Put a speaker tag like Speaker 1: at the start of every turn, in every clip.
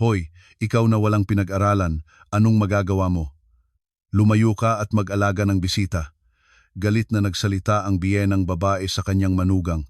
Speaker 1: Hoy, ikaw na walang pinag-aralan, anong magagawa mo? Lumayo ka at mag-alaga ng bisita. Galit na nagsalita ang biyenang babae sa kanyang manugang.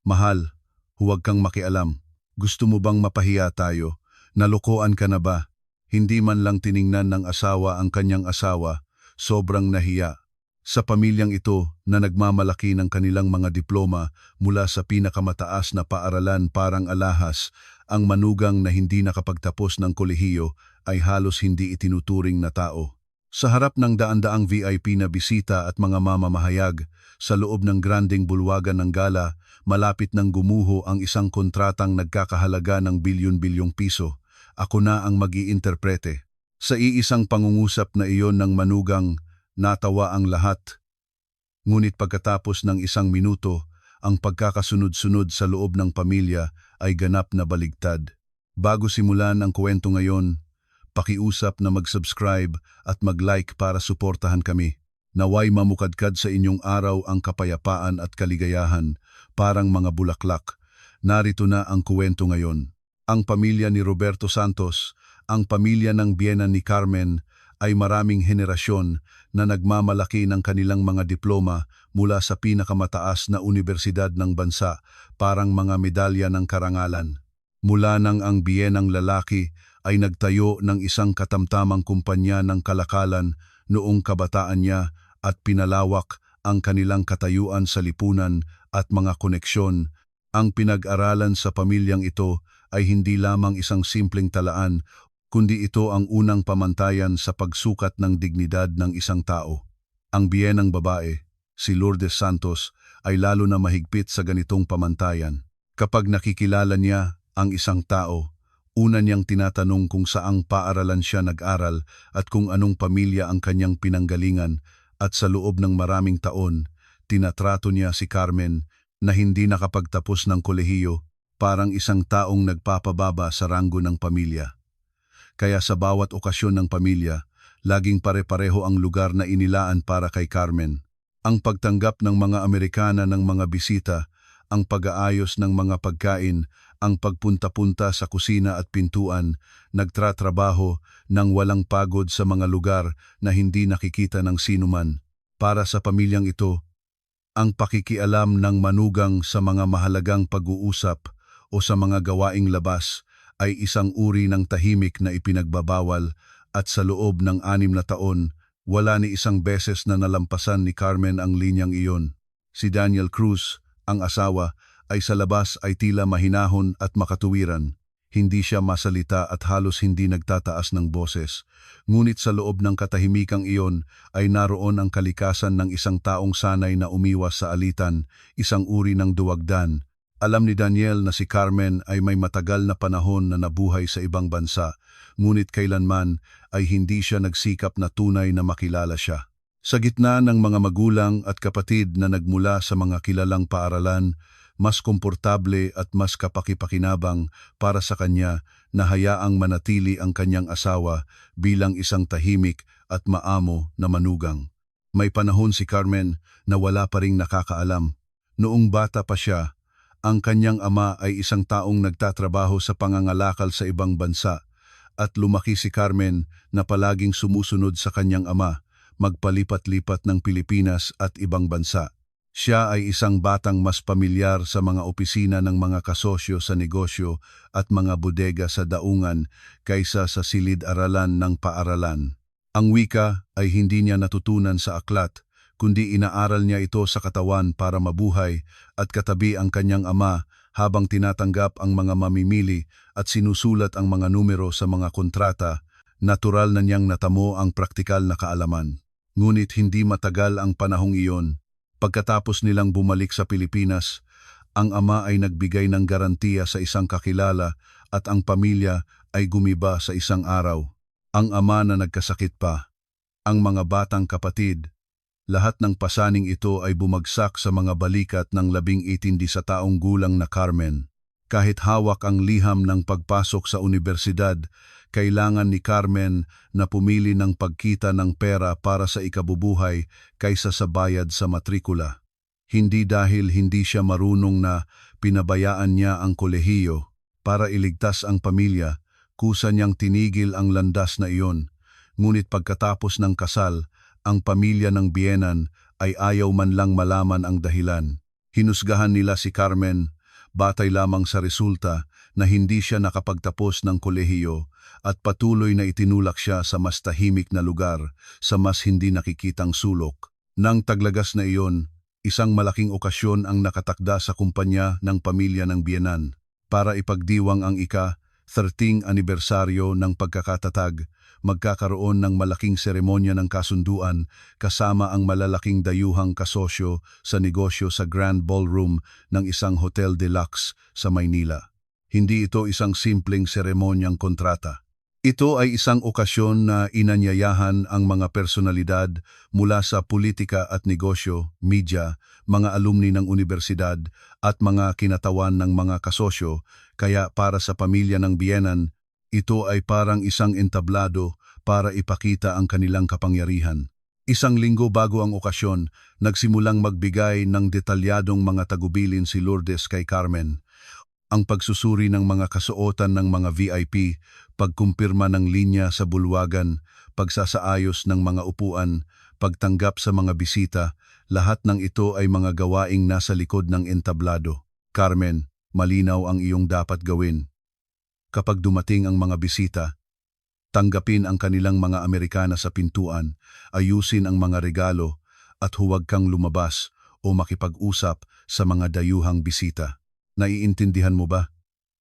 Speaker 1: Mahal, huwag kang makialam. Gusto mo bang mapahiya tayo? Nalokoan ka na ba? Hindi man lang tiningnan ng asawa ang kanyang asawa, sobrang nahiya. Sa pamilyang ito na nagmamalaki ng kanilang mga diploma mula sa pinakamataas na paaralan parang alahas, ang manugang na hindi nakapagtapos ng kolehiyo ay halos hindi itinuturing na tao. Sa harap ng daan-daang VIP na bisita at mga mamamahayag, sa loob ng granding bulwagan ng gala, malapit nang gumuho ang isang kontratang nagkakahalaga ng bilyon-bilyong piso. Ako na ang mag-iinterprete. Sa iisang pangungusap na iyon ng manugang, natawa ang lahat. Ngunit pagkatapos ng isang minuto, ang pagkakasunod-sunod sa loob ng pamilya ay ganap na baligtad. Bago simulan ang kwento ngayon, pakiusap na mag-subscribe at mag-like para suportahan kami. Naway mamukadkad sa inyong araw ang kapayapaan at kaligayahan, parang mga bulaklak. Narito na ang kwento ngayon. Ang pamilya ni Roberto Santos, ang pamilya ng biyenan ni Carmen, ay maraming henerasyon na nagmamalaki ng kanilang mga diploma mula sa pinakamataas na universidad ng bansa, parang mga medalya ng karangalan. Mula nang ang biyenang lalaki ay nagtayo ng isang katamtamang kumpanya ng kalakalan noong kabataan niya at pinalawak ang kanilang katayuan sa lipunan at mga koneksyon, ang pinag-aralan sa pamilyang ito ay hindi lamang isang simpleng talaan, kundi ito ang unang pamantayan sa pagsukat ng dignidad ng isang tao. Ang biyenang babae, si Lourdes Santos, ay lalo na mahigpit sa ganitong pamantayan. Kapag nakikilala niya ang isang tao, una niyang tinatanong kung saang paaralan siya nag-aral at kung anong pamilya ang kanyang pinanggalingan, at sa loob ng maraming taon, tinatrato niya si Carmen na hindi nakapagtapos ng kolehiyo, parang isang taong nagpapababa sa ranggo ng pamilya. Kaya sa bawat okasyon ng pamilya, laging pare-pareho ang lugar na inilaan para kay Carmen. Ang pagtanggap ng mga Amerikana ng mga bisita, ang pag-aayos ng mga pagkain, ang pagpunta-punta sa kusina at pintuan, nagtratrabaho ng walang pagod sa mga lugar na hindi nakikita ng sinuman. Para sa pamilyang ito, ang pakikialam ng manugang sa mga mahalagang pag-uusap o sa mga gawaing labas ay isang uri ng tahimik na ipinagbabawal, at sa loob ng 6 na taon, wala ni isang beses na nalampasan ni Carmen ang linyang iyon. Si Daniel Cruz, ang asawa, ay sa labas ay tila mahinahon at makatuwiran. Hindi siya masalita at halos hindi nagtataas ng boses. Ngunit sa loob ng katahimikang iyon ay naroon ang kalikasan ng isang taong sanay na umiwas sa alitan, isang uri ng duwagdan. Alam ni Daniel na si Carmen ay may matagal na panahon na nabuhay sa ibang bansa, ngunit kailanman ay hindi siya nagsikap na tunay na makilala siya. Sa gitna ng mga magulang at kapatid na nagmula sa mga kilalang paaralan, mas komportable at mas kapakipakinabang para sa kanya na hayaang manatili ang kanyang asawa bilang isang tahimik at maamo na manugang. May panahon si Carmen na wala pa ring nakakaalam. Noong bata pa siya, ang kanyang ama ay isang taong nagtatrabaho sa pangangalakal sa ibang bansa, at lumaki si Carmen na palaging sumusunod sa kanyang ama, magpalipat-lipat ng Pilipinas at ibang bansa. Siya ay isang batang mas pamilyar sa mga opisina ng mga kasosyo sa negosyo at mga bodega sa daungan kaysa sa silid-aralan ng paaralan. Ang wika ay hindi niya natutunan sa aklat, kundi inaaral niya ito sa katawan para mabuhay, at katabi ang kanyang ama habang tinatanggap ang mga mamimili at sinusulat ang mga numero sa mga kontrata, natural na niyang natamo ang praktikal na kaalaman. Ngunit hindi matagal ang panahong iyon. Pagkatapos nilang bumalik sa Pilipinas, ang ama ay nagbigay ng garantiya sa isang kakilala at ang pamilya ay gumiba sa isang araw. Ang ama na nagkasakit pa, ang mga batang kapatid, lahat ng pasaning ito ay bumagsak sa mga balikat ng 18 sa taong gulang na Carmen. Kahit hawak ang liham ng pagpasok sa universidad, kailangan ni Carmen na pumili ng pagkita ng pera para sa ikabubuhay kaysa sa bayad sa matrikula. Hindi dahil hindi siya marunong na pinabayaan niya ang kolehiyo para iligtas ang pamilya, Kusa niyang tinigil ang landas na iyon, ngunit pagkatapos ng kasal, ang pamilya ng biyenan ay ayaw man lang malaman ang dahilan. Hinusgahan nila si Carmen, batay lamang sa resulta na hindi siya nakapagtapos ng kolehiyo at patuloy na itinulak siya sa mas tahimik na lugar, sa mas hindi nakikitang sulok. Nang taglagas na iyon, isang malaking okasyon ang nakatakda sa kumpanya ng pamilya ng biyenan para ipagdiwang ang ika-13 anibersaryo ng pagkakatatag. Magkakaroon ng malaking seremonya ng kasunduan kasama ang malalaking dayuhang kasosyo sa negosyo sa Grand Ballroom ng isang Hotel Deluxe sa Maynila. Hindi ito isang simpleng seremonyang kontrata. Ito ay isang okasyon na inanyayahan ang mga personalidad mula sa politika at negosyo, media, mga alumni ng universidad at mga kinatawan ng mga kasosyo, kaya para sa pamilya ng biyenan, ito ay parang isang entablado para ipakita ang kanilang kapangyarihan. Isang linggo bago ang okasyon, nagsimulang magbigay ng detalyadong mga tagubilin si Lourdes kay Carmen. Ang pagsusuri ng mga kasuotan ng mga VIP, pagkumpirma ng linya sa bulwagan, pagsasaayos ng mga upuan, pagtanggap sa mga bisita, lahat ng ito ay mga gawaing nasa likod ng entablado. Carmen, malinaw ang iyong dapat gawin. Kapag dumating ang mga bisita, tanggapin ang kanilang mga Amerikana sa pintuan, ayusin ang mga regalo, at huwag kang lumabas o makipag-usap sa mga dayuhang bisita. Naiintindihan mo ba?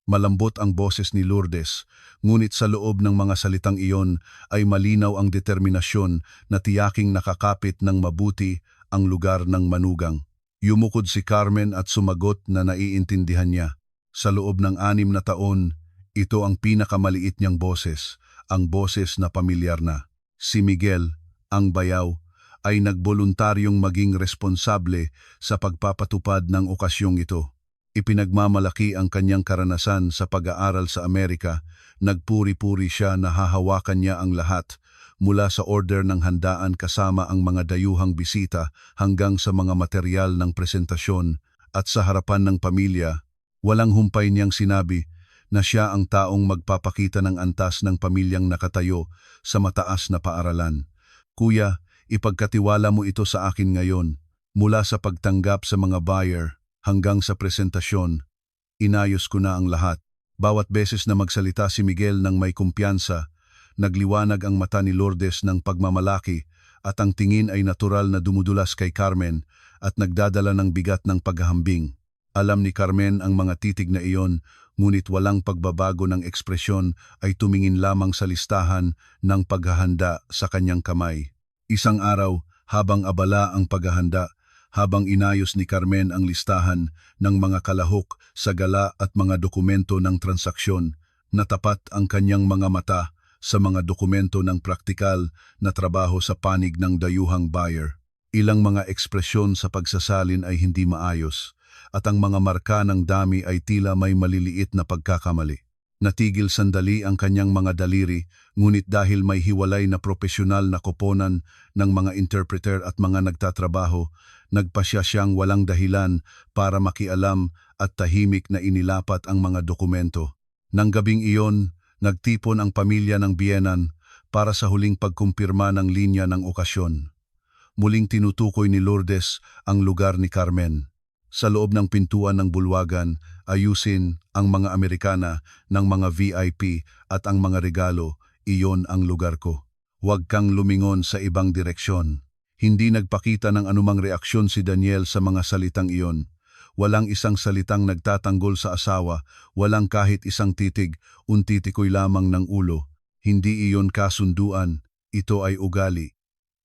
Speaker 1: Malambot ang boses ni Lourdes, ngunit sa loob ng mga salitang iyon ay malinaw ang determinasyon na tiyaking nakakapit ng mabuti ang lugar ng manugang. Yumukod si Carmen at sumagot na naiintindihan niya. Sa loob ng 6 na taon, ito ang pinakamaliit niyang boses, ang boses na pamilyar na. Si Miguel, ang bayaw, ay nagboluntaryong maging responsable sa pagpapatupad ng okasyong ito. Ipinagmamalaki ang kanyang karanasan sa pag-aaral sa Amerika, nagpuri-puri siya na hahawakan niya ang lahat, mula sa order ng handaan kasama ang mga dayuhang bisita hanggang sa mga material ng presentasyon, at sa harapan ng pamilya, walang humpay niyang sinabi na siya ang taong magpapakita ng antas ng pamilyang nakatayo sa mataas na paaralan. Kuya, ipagkatiwala mo ito sa akin ngayon, mula sa pagtanggap sa mga buyer hanggang sa presentasyon. Inayos ko na ang lahat. Bawat beses na magsalita si Miguel ng may kumpiyansa, nagliwanag ang mata ni Lourdes ng pagmamalaki at ang tingin ay natural na dumudulas kay Carmen at nagdadala ng bigat ng paghahambing. Alam ni Carmen ang mga titig na iyon, ngunit walang pagbabago ng ekspresyon, ay tumingin lamang sa listahan ng paghahanda sa kanyang kamay. Isang araw, habang abala ang paghahanda, habang inayos ni Carmen ang listahan ng mga kalahok sa gala at mga dokumento ng transaksyon, natapat ang kanyang mga mata sa mga dokumento ng praktikal na trabaho sa panig ng dayuhang buyer. Ilang mga ekspresyon sa pagsasalin ay hindi maayos, at ang mga marka ng dami ay tila may maliliit na pagkakamali. Natigil sandali ang kanyang mga daliri, ngunit dahil may hiwalay na propesyonal na koponan ng mga interpreter at mga nagtatrabaho, nagpasya siyang walang dahilan para makialam at tahimik na inilapat ang mga dokumento. Nang gabing iyon, nagtipon ang pamilya ng biyenan para sa huling pagkumpirma ng linya ng okasyon. Muling tinutukoy ni Lourdes ang lugar ni Carmen. Sa loob ng pintuan ng bulwagan, ayusin ang mga Amerikana ng mga VIP at ang mga regalo, iyon ang lugar ko. Huwag kang lumingon sa ibang direksyon. Hindi nagpakita ng anumang reaksyon si Daniel sa mga salitang iyon. Walang isang salitang nagtatanggol sa asawa, walang kahit isang titig, untitikoy lamang ng ulo. Hindi iyon kasunduan, ito ay ugali.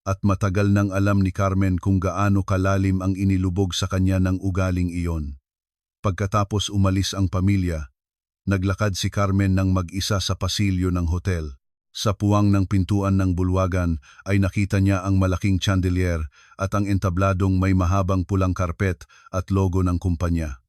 Speaker 1: At matagal nang alam ni Carmen kung gaano kalalim ang inilubog sa kanya ng ugaling iyon. Pagkatapos umalis ang pamilya, naglakad si Carmen ng mag-isa sa pasilyo ng hotel. Sa puwang ng pintuan ng bulwagan ay nakita niya ang malaking chandelier at ang entabladong may mahabang pulang karpet at logo ng kumpanya.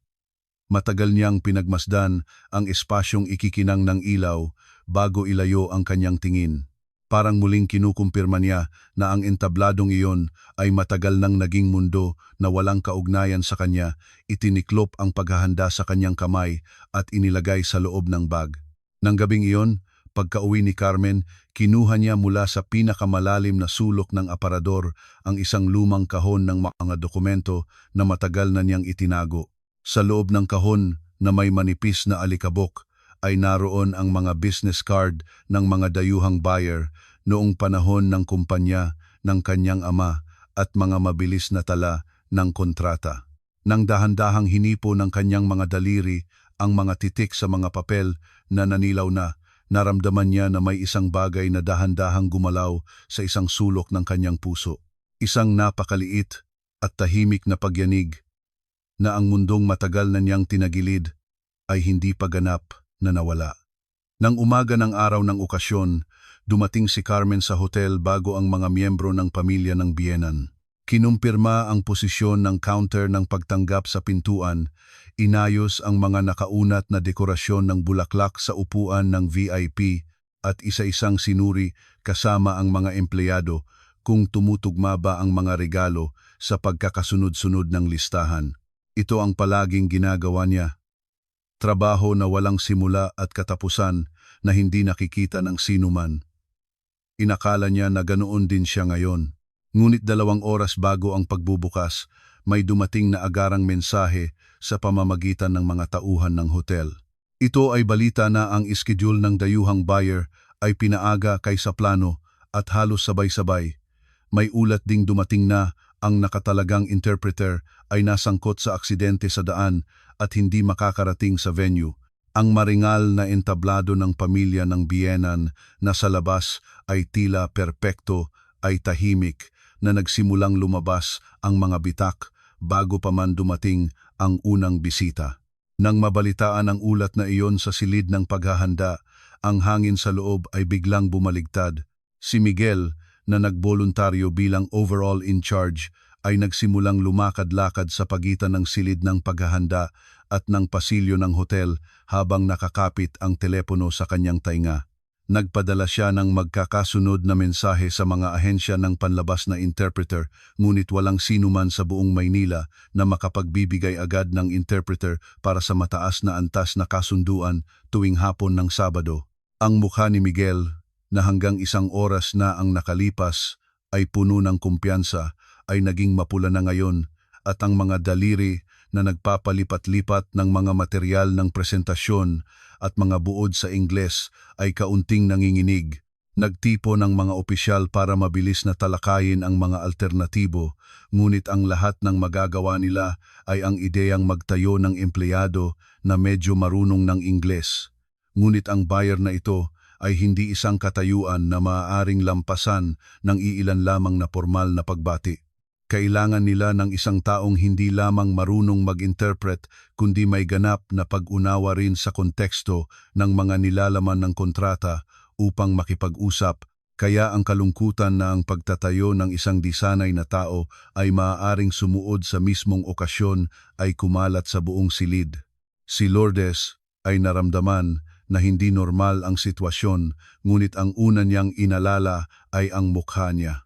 Speaker 1: Matagal niyang pinagmasdan ang espasyong ikikinang ng ilaw bago ilayo ang kanyang tingin. Parang muling kinukumpirma niya na ang entabladong iyon ay matagal nang naging mundo na walang kaugnayan sa kanya, itiniklop ang paghahanda sa kanyang kamay at inilagay sa loob ng bag. Nang gabing iyon, Pagkauwi ni Carmen, kinuha niya mula sa pinakamalalim na sulok ng aparador ang isang lumang kahon ng mga dokumento na matagal na niyang itinago. Sa loob ng kahon na may manipis na alikabok ay naroon ang mga business card ng mga dayuhang buyer noong panahon ng kumpanya ng kanyang ama at mga mabilis na tala ng kontrata. Nang dahan-dahang hinipo ng kanyang mga daliri ang mga titik sa mga papel na nanilaw na, naramdaman niya na may isang bagay na dahan-dahang gumalaw sa isang sulok ng kanyang puso. Isang napakaliit at tahimik na pagyanig na ang mundong matagal na niyang tinagilid ay hindi pa ganap na nawala. Nang umaga ng araw ng okasyon, dumating si Carmen sa hotel bago ang mga miyembro ng pamilya ng biyenan. Kinumpirma ang posisyon ng counter ng pagtanggap sa pintuan, inayos ang mga nakaunat na dekorasyon ng bulaklak sa upuan ng VIP at isa-isang sinuri kasama ang mga empleyado kung tumutugma ba ang mga regalo sa pagkakasunod-sunod ng listahan. Ito ang palaging ginagawa niya. Trabaho na walang simula at katapusan na hindi nakikita ng sinuman. Inakala niya na ganoon din siya ngayon. Ngunit 2 oras bago ang pagbubukas, may dumating na agarang mensahe sa pamamagitan ng mga tauhan ng hotel. Ito ay balita na ang iskidul ng dayuhang buyer ay pinaaga kaysa plano at halos sabay-sabay. May ulat ding dumating na ang nakatalagang interpreter ay nasangkot sa aksidente sa daan at hindi makakarating sa venue. Ang maringal na entablado ng pamilya ng biyenan na sa labas ay tila perpekto ay tahimik na nagsimulang lumabas ang mga bitak bago pa man dumating ang unang bisita. Nang mabalitaan ang ulat na iyon sa silid ng paghahanda, ang hangin sa loob ay biglang bumaligtad. Si Miguel, na nagboluntaryo bilang overall in charge, ay nagsimulang lumakad-lakad sa pagitan ng silid ng paghahanda at ng pasilyo ng hotel habang nakakapit ang telepono sa kanyang tainga. Nagpadala siya ng magkakasunod na mensahe sa mga ahensya ng panlabas na interpreter, ngunit walang sinuman sa buong Maynila na makapagbibigay agad ng interpreter para sa mataas na antas na kasunduan tuwing hapon ng Sabado. Ang mukha ni Miguel, na hanggang 1 oras na ang nakalipas ay puno ng kumpiyansa, ay naging mapula na ngayon, at ang mga daliri na nagpapalipat-lipat ng mga material ng presentasyon at mga buod sa Ingles ay kaunting nanginginig. Nagtipo ng mga opisyal para mabilis na talakayin ang mga alternatibo, ngunit ang lahat ng magagawa nila ay ang ideyang magtayo ng empleyado na medyo marunong ng Ingles. Ngunit ang buyer na ito ay hindi isang katayuan na maaaring lampasan ng iilan lamang na formal na pagbati. Kailangan nila ng isang taong hindi lamang marunong mag-interpret kundi may ganap na pag-unawa rin sa konteksto ng mga nilalaman ng kontrata upang makipag-usap, kaya ang kalungkutan na ang pagtatayo ng isang disanay na tao ay maaaring sumuod sa mismong okasyon ay kumalat sa buong silid. Si Lourdes ay naramdaman na hindi normal ang sitwasyon, ngunit ang una niyang inalala ay ang mukha niya.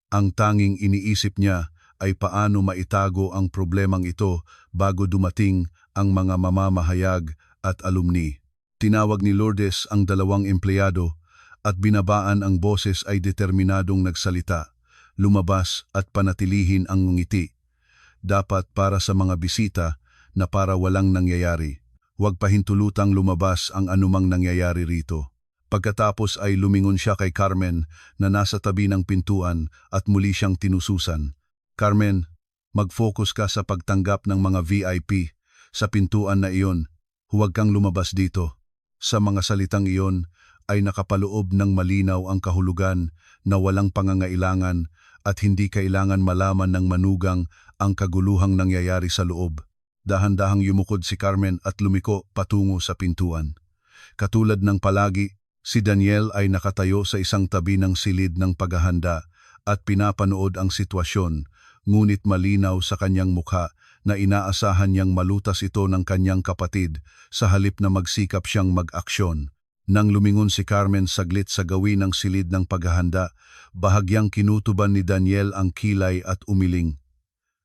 Speaker 1: Ang tanging iniisip niya ay paano maitago ang problemang ito bago dumating ang mga mamamahayag at alumni. Tinawag ni Lourdes ang 2 empleyado at binabaan ang boses ay determinadong nagsalita, lumabas at panatilihin ang ngiti. Dapat para sa mga bisita na para walang nangyayari. Huwag pahintulutang lumabas ang anumang nangyayari rito. Pagkatapos ay lumingon siya kay Carmen na nasa tabi ng pintuan at muli siyang tinususan. Carmen, mag-focus ka sa pagtanggap ng mga VIP sa pintuan na iyon. Huwag kang lumabas dito. Sa mga salitang iyon ay nakapaloob ng malinaw ang kahulugan na walang pangangailangan at hindi kailangan malaman ng manugang ang kaguluhang nangyayari sa loob. Dahan-dahang yumukod si Carmen at lumiko patungo sa pintuan. Katulad ng palagi, si Daniel ay nakatayo sa isang tabi ng silid ng paghahanda at pinapanood ang sitwasyon, ngunit malinaw sa kanyang mukha na inaasahan niyang malutas ito ng kanyang kapatid sa halip na magsikap siyang mag-aksyon. Nang lumingon si Carmen saglit sa gawin ng silid ng paghahanda, bahagyang kinutuban ni Daniel ang kilay at umiling.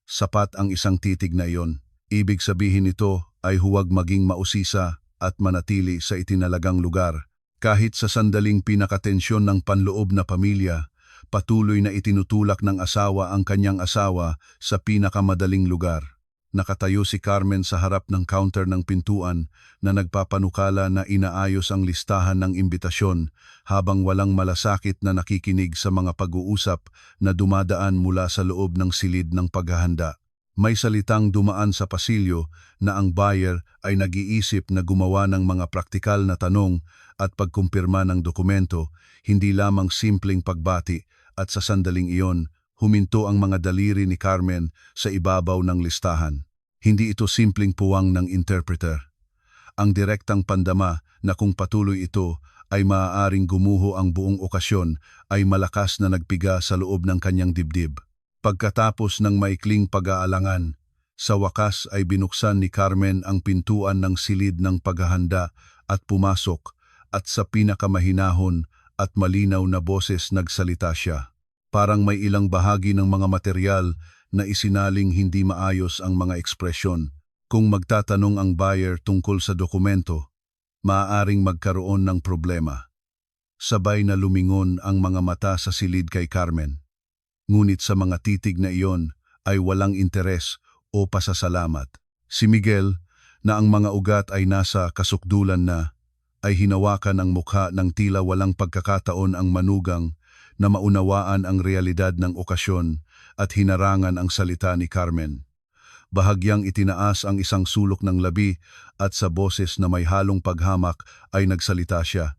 Speaker 1: Sapat ang isang titig na iyon. Ibig sabihin nito ay huwag maging mausisa at manatili sa itinalagang lugar. Kahit sa sandaling pinakatensyon ng panloob na pamilya, patuloy na itinutulak ng asawa ang kanyang asawa sa pinakamadaling lugar. Nakatayo si Carmen sa harap ng counter ng pintuan na nagpapanukala na inaayos ang listahan ng imbitasyon habang walang malasakit na nakikinig sa mga pag-uusap na dumadaan mula sa loob ng silid ng paghahanda. May salitang dumaan sa pasilyo na ang buyer ay nag-iisip na gumawa ng mga praktikal na tanong at pagkumpirma ng dokumento, hindi lamang simpleng pagbati, at sa sandaling iyon, huminto ang mga daliri ni Carmen sa ibabaw ng listahan. Hindi ito simpleng puwang ng interpreter. Ang direktang pandama na kung patuloy ito ay maaaring gumuho ang buong okasyon ay malakas na nagpiga sa loob ng kanyang dibdib. Pagkatapos ng maikling pag-aalangan, sa wakas ay binuksan ni Carmen ang pintuan ng silid ng paghahanda at pumasok, at sa pinakamahinahon at malinaw na boses nagsalita siya. Parang may ilang bahagi ng mga material na isinaling hindi maayos ang mga ekspresyon. Kung magtatanong ang buyer tungkol sa dokumento, maaaring magkaroon ng problema. Sabay na lumingon ang mga mata sa silid kay Carmen. Ngunit sa mga titig na iyon ay walang interes o pasasalamat. Si Miguel, na ang mga ugat ay nasa kasukdulan na, ay hinawakan ang mukha ng tila walang pagkakataon ang manugang na maunawaan ang realidad ng okasyon at hinarangan ang salita ni Carmen. Bahagyang itinaas ang isang sulok ng labi at sa boses na may halong paghamak ay nagsalita siya.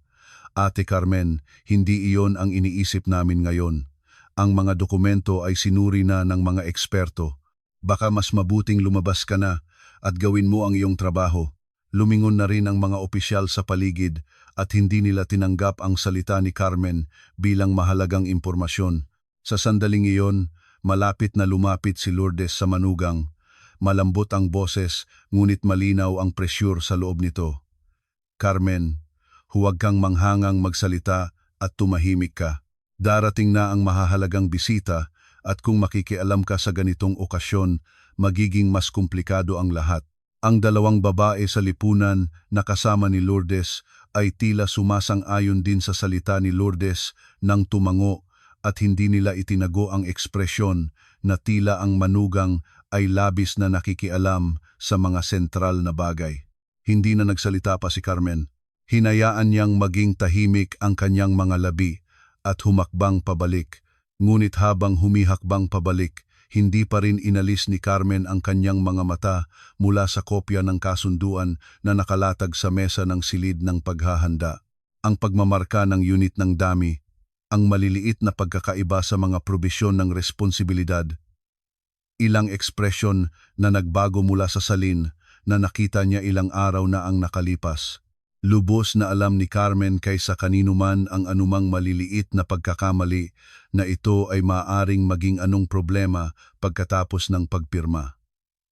Speaker 1: Ate Carmen, hindi iyon ang iniisip namin ngayon. Ang mga dokumento ay sinuri na ng mga eksperto. Baka mas mabuting lumabas ka na at gawin mo ang iyong trabaho. Lumingon na rin ang mga opisyal sa paligid at hindi nila tinanggap ang salita ni Carmen bilang mahalagang impormasyon. Sa sandaling iyon, malapit na lumapit si Lourdes sa manugang. Malambot ang boses, ngunit malinaw ang presyur sa loob nito. Carmen, huwag kang manghangang magsalita at tumahimik ka. Darating na ang mahahalagang bisita at kung makikialam ka sa ganitong okasyon, magiging mas komplikado ang lahat. Ang dalawang babae sa lipunan na kasama ni Lourdes ay tila sumasang-ayon din sa salita ni Lourdes nang tumango at hindi nila itinago ang ekspresyon na tila ang manugang ay labis na nakikialam sa mga sentral na bagay. Hindi na nagsalita pa si Carmen. Hinayaan niyang maging tahimik ang kanyang mga labi at humakbang pabalik. Ngunit habang humihakbang pabalik, hindi pa rin inalis ni Carmen ang kanyang mga mata mula sa kopya ng kasunduan na nakalatag sa mesa ng silid ng paghahanda. Ang pagmamarka ng unit ng dami, ang maliliit na pagkakaiba sa mga probisyon ng responsibilidad, ilang ekspresyon na nagbago mula sa salin na nakita niya ilang araw na ang nakalipas. Lubos na alam ni Carmen kaysa kanino man ang anumang maliliit na pagkakamali na ito ay maaaring maging anong problema pagkatapos ng pagpirma.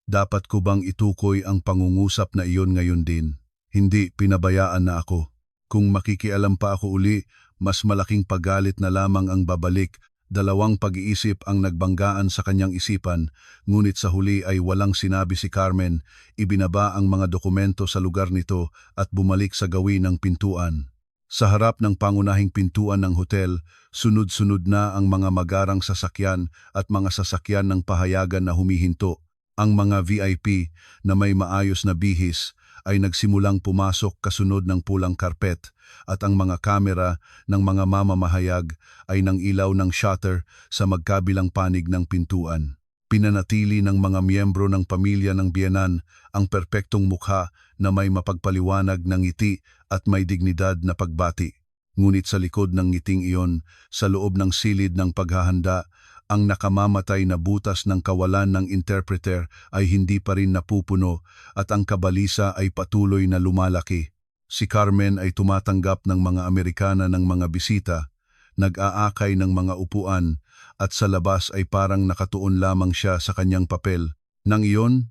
Speaker 1: Dapat ko bang itukoy ang pangungusap na iyon ngayon din? Hindi, pinabayaan na ako. Kung makikialam pa ako uli, mas malaking paggalit na lamang ang babalik. Dalawang pag-iisip ang nagbanggaan sa kanyang isipan, ngunit sa huli ay walang sinabi si Carmen, ibinaba ang mga dokumento sa lugar nito at bumalik sa gawin ng pintuan. Sa harap ng pangunahing pintuan ng hotel, sunod-sunod na ang mga magarang sasakyan at mga sasakyan ng pahayagan na humihinto. Ang mga VIP na may maayos na bihis ay nagsimulang pumasok kasunod ng pulang karpet at ang mga kamera ng mga mamamahayag ay nang ilaw ng shutter sa magkabilang panig ng pintuan. Pinanatili ng mga miyembro ng pamilya ng biyenan ang perpektong mukha na may mapagpaliwanag ng ngiti at may dignidad na pagbati. Ngunit sa likod ng ngiting iyon, sa loob ng silid ng paghahanda, ang nakamamatay na butas ng kawalan ng interpreter ay hindi pa rin napupuno at ang kabalisa ay patuloy na lumalaki. Si Carmen ay tumatanggap ng mga Amerikana ng mga bisita, nag-aakay ng mga upuan at sa labas ay parang nakatuon lamang siya sa kanyang papel. Nang iyon,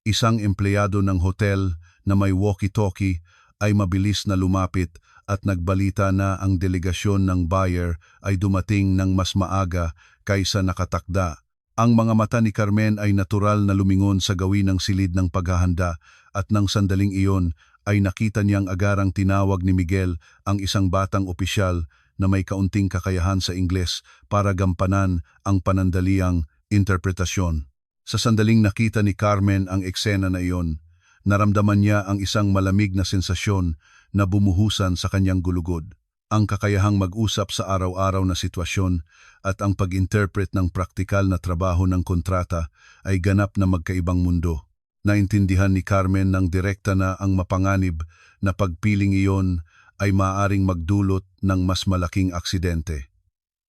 Speaker 1: isang empleyado ng hotel na may walkie-talkie ay mabilis na lumapit at nagbalita na ang delegasyon ng buyer ay dumating ng mas maaga kaysa nakatakda. Ang mga mata ni Carmen ay natural na lumingon sa gawin ng silid ng paghahanda at nang sandaling iyon ay nakita niyang agarang tinawag ni Miguel ang isang batang opisyal na may kaunting kakayahan sa Ingles para gampanan ang panandaliang interpretasyon. Sa sandaling nakita ni Carmen ang eksena na iyon, naramdaman niya ang isang malamig na sensasyon na bumuhusan sa kanyang gulugod. Ang kakayahang mag-usap sa araw-araw na sitwasyon at ang pag-interpret ng praktikal na trabaho ng kontrata ay ganap na magkaibang mundo. Naintindihan ni Carmen ng direkta na ang mapanganib na pagpiling iyon ay maaaring magdulot ng mas malaking aksidente.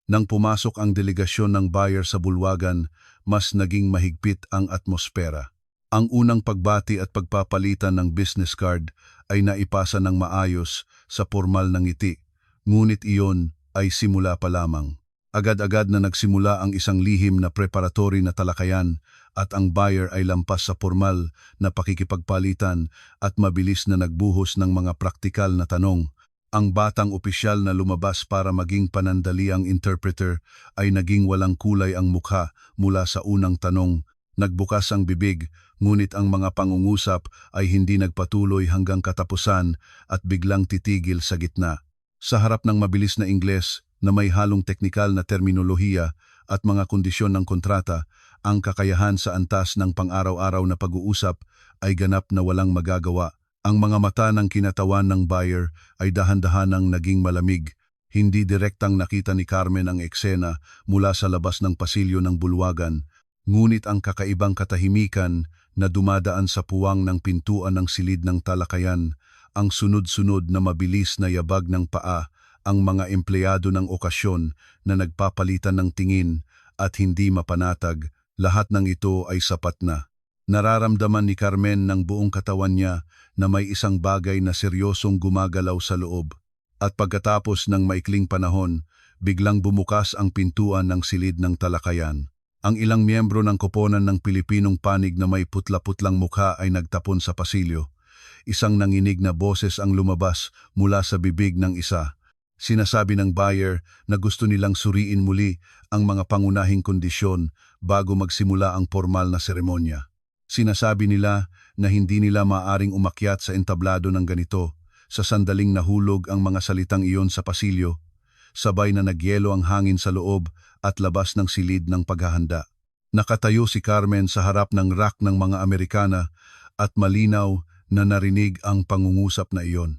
Speaker 1: Nang pumasok ang delegasyon ng buyer sa bulwagan, mas naging mahigpit ang atmosfera. Ang unang pagbati at pagpapalitan ng business card ay naipasa ng maayos sa formal na ngiti, ngunit iyon ay simula pa lamang. Agad-agad na nagsimula ang isang lihim na preparatory na talakayan at ang buyer ay lampas sa formal na pakikipagpalitan at mabilis na nagbuhos ng mga praktikal na tanong. Ang batang opisyal na lumabas para maging panandaliang interpreter ay naging walang kulay ang mukha mula sa unang tanong. Nagbukas ang bibig, ngunit ang mga pangungusap ay hindi nagpatuloy hanggang katapusan at biglang titigil sa gitna. Sa harap ng mabilis na Ingles na may halong teknikal na terminolohiya at mga kondisyon ng kontrata, ang kakayahan sa antas ng pang-araw-araw na pag-uusap ay ganap na walang magagawa. Ang mga mata ng kinatawan ng buyer ay dahan-dahanang naging malamig. Hindi direktang nakita ni Carmen ang eksena mula sa labas ng pasilyo ng bulwagan, ngunit ang kakaibang katahimikan na dumadaan sa puwang ng pintuan ng silid ng talakayan, ang sunod-sunod na mabilis na yabag ng paa, ang mga empleyado ng okasyon na nagpapalitan ng tingin at hindi mapanatag, lahat ng ito ay sapat na. Nararamdaman ni Carmen ng buong katawan niya na may isang bagay na seryosong gumagalaw sa loob. At pagkatapos ng maikling panahon, biglang bumukas ang pintuan ng silid ng talakayan. Ang ilang miyembro ng koponan ng Pilipinong panig na may putla-putlang mukha ay nagtapon sa pasilyo. Isang nanginig na boses ang lumabas mula sa bibig ng isa. Sinasabi ng buyer na gusto nilang suriin muli ang mga pangunahing kondisyon bago magsimula ang formal na seremonya. Sinasabi nila na hindi nila maaring umakyat sa entablado ng ganito. Sa sandaling nahulog ang mga salitang iyon sa pasilyo, sabay na nagyelo ang hangin sa loob at labas ng silid ng paghahanda. Nakatayo si Carmen sa harap ng rack ng mga Amerikana at malinaw na narinig ang pangungusap na iyon.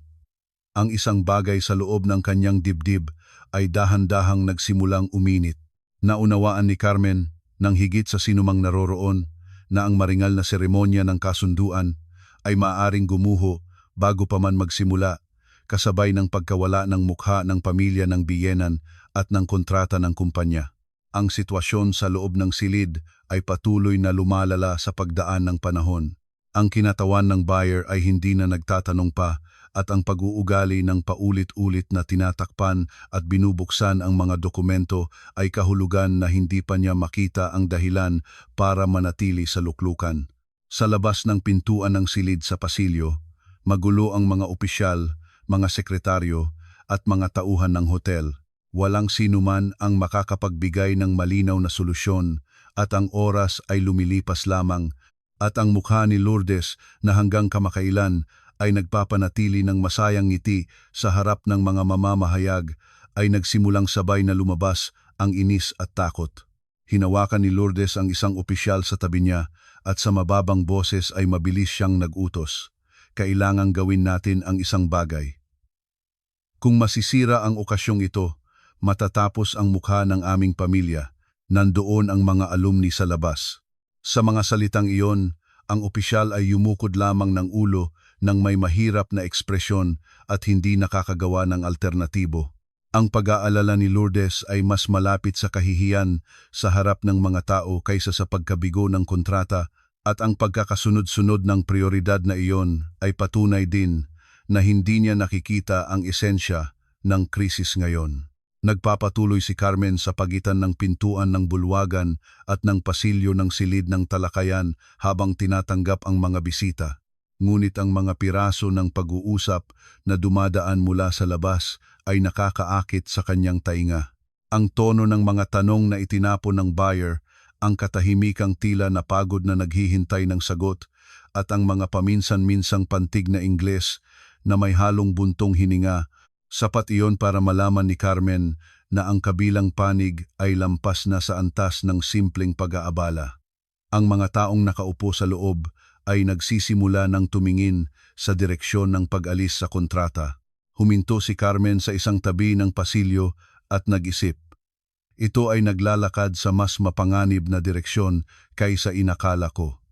Speaker 1: Ang isang bagay sa loob ng kanyang dibdib ay dahan-dahang nagsimulang uminit. Naunawaan ni Carmen nang higit sa sinumang naroroon na ang maringal na seremonya ng kasunduan ay maaaring gumuho bago pa man magsimula, kasabay ng pagkawala ng mukha ng pamilya ng biyenan at ng kontrata ng kumpanya. Ang sitwasyon sa loob ng silid ay patuloy na lumalala sa pagdaan ng panahon. Ang kinatawan ng buyer ay hindi na nagtatanong pa at ang pag-uugali ng paulit-ulit na tinatakpan at binubuksan ang mga dokumento ay kahulugan na hindi pa niya makita ang dahilan para manatili sa luklukan. Sa labas ng pintuan ng silid sa pasilyo, magulo ang mga opisyal, mga sekretaryo at mga tauhan ng hotel. Walang sinuman ang makakapagbigay ng malinaw na solusyon at ang oras ay lumilipas lamang at ang mukha ni Lourdes na hanggang kamakailan ay nagpapanatili ng masayang ngiti sa harap ng mga mamamahayag ay nagsimulang sabay na lumabas ang inis at takot. Hinawakan ni Lourdes ang isang opisyal sa tabi niya at sa mababang boses ay mabilis siyang nag-utos. Kailangang gawin natin ang isang bagay. Kung masisira ang okasyong ito, matatapos ang mukha ng aming pamilya, nandoon ang mga alumni sa labas. Sa mga salitang iyon, ang opisyal ay yumukod lamang ng ulo ng may mahirap na ekspresyon at hindi nakakagawa ng alternatibo. Ang pag-aalala ni Lourdes ay mas malapit sa kahihiyan sa harap ng mga tao kaysa sa pagkabigo ng kontrata at ang pagkakasunod-sunod ng prioridad na iyon ay patunay din na hindi niya nakikita ang esensya ng krisis ngayon. Nagpapatuloy si Carmen sa pagitan ng pintuan ng bulwagan at ng pasilyo ng silid ng talakayan habang tinatanggap ang mga bisita. Ngunit ang mga piraso ng pag-uusap na dumadaan mula sa labas ay nakakaakit sa kanyang tainga. Ang tono ng mga tanong na itinapon ng buyer, ang katahimikang tila na pagod na naghihintay ng sagot, at ang mga paminsan-minsang pantig na Ingles na may halong buntong hininga. Sapat iyon para malaman ni Carmen na ang kabilang panig ay lampas na sa antas ng simpleng pag-aabala. Ang mga taong nakaupo sa loob ay nagsisimula ng tumingin sa direksyon ng pag-alis sa kontrata. Huminto si Carmen sa isang tabi ng pasilyo at nag-isip. Ito ay naglalakad sa mas mapanganib na direksyon kaysa inakala ko.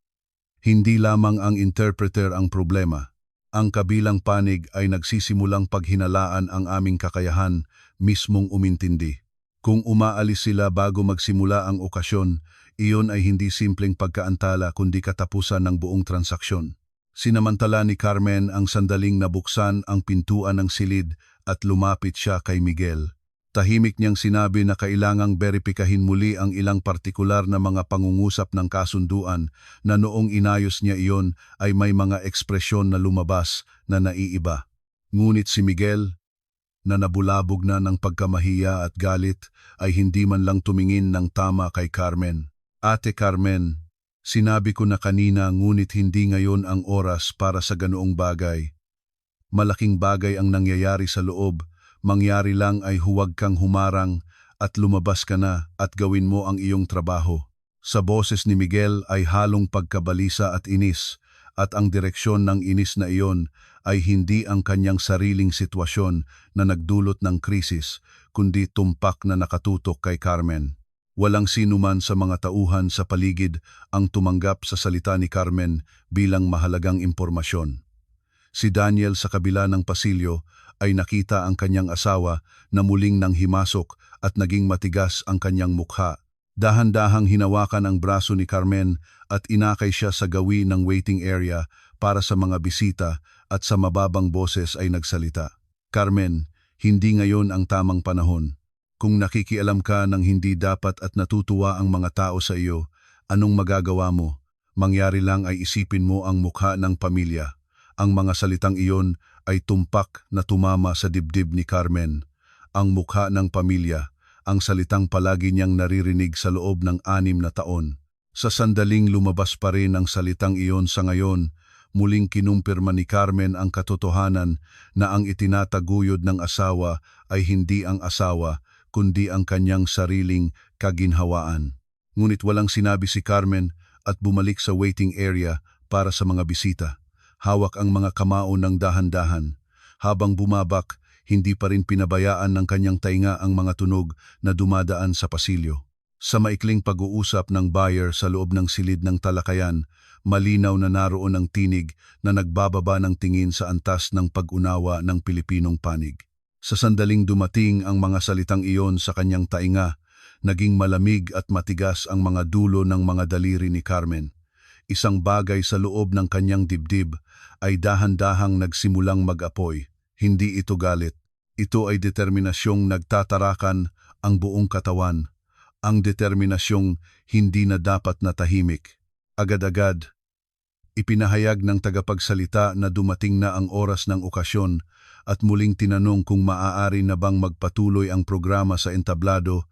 Speaker 1: Hindi lamang ang interpreter ang problema. Ang kabilang panig ay nagsisimulang paghinalaan ang aming kakayahan, mismong umintindi. Kung umaalis sila bago magsimula ang okasyon, iyon ay hindi simpleng pagkaantala kundi katapusan ng buong transaksyon. Sinamantala ni Carmen ang sandaling nabuksan ang pintuan ng silid at lumapit siya kay Miguel. Tahimik niyang sinabi na kailangang beripikahin muli ang ilang partikular na mga pangungusap ng kasunduan na noong inayos niya iyon ay may mga ekspresyon na lumabas na naiiba. Ngunit si Miguel, na nabulabog na ng pagkamahiya at galit, ay hindi man lang tumingin ng tama kay Carmen. Ate Carmen, sinabi ko na kanina ngunit hindi ngayon ang oras para sa ganoong bagay. Malaking bagay ang nangyayari sa loob. Mangyari lang ay huwag kang humarang at lumabas ka na at gawin mo ang iyong trabaho. Sa boses ni Miguel ay halong pagkabalisa at inis, at ang direksyon ng inis na iyon ay hindi ang kanyang sariling sitwasyon na nagdulot ng krisis, kundi tumpak na nakatutok kay Carmen. Walang sinuman sa mga tauhan sa paligid ang tumanggap sa salita ni Carmen bilang mahalagang impormasyon. Si Daniel sa kabila ng pasilyo ay nakita ang kanyang asawa na muling nang himasok at naging matigas ang kanyang mukha. Dahan-dahang hinawakan ang braso ni Carmen at inakay siya sa gawi ng waiting area para sa mga bisita at sa mababang boses ay nagsalita. Carmen, hindi ngayon ang tamang panahon. Kung nakikialam ka ng hindi dapat at natutuwa ang mga tao sa iyo, anong magagawa mo? Mangyari lang ay isipin mo ang mukha ng pamilya. Ang mga salitang iyon ay tumpak na tumama sa dibdib ni Carmen. Ang mukha ng pamilya, ang salitang palagi niyang naririnig sa loob ng 6 na taon. Sa sandaling lumabas pa rin ang salitang iyon sa ngayon, muling kinumpirma ni Carmen ang katotohanan na ang itinataguyod ng asawa ay hindi ang asawa, kundi ang kanyang sariling kaginhawaan. Ngunit walang sinabi si Carmen at bumalik sa waiting area para sa mga bisita. Hawak ang mga kamao ng dahan-dahan. Habang bumabak, hindi pa rin pinabayaan ng kanyang tainga ang mga tunog na dumadaan sa pasilyo. Sa maikling pag-uusap ng buyer sa loob ng silid ng talakayan, malinaw na naroon ang tinig na nagbababa ng tingin sa antas ng pag-unawa ng Pilipinong panig. Sa sandaling dumating ang mga salitang iyon sa kanyang tainga, naging malamig at matigas ang mga dulo ng mga daliri ni Carmen. Isang bagay sa loob ng kanyang dibdib ay dahan-dahang nagsimulang mag-apoy. Hindi ito galit. Ito ay determinasyong nagtatarakan ang buong katawan. Ang determinasyong hindi na dapat natahimik. Agad-agad, ipinahayag ng tagapagsalita na dumating na ang oras ng okasyon at muling tinanong kung maaari na bang magpatuloy ang programa sa entablado.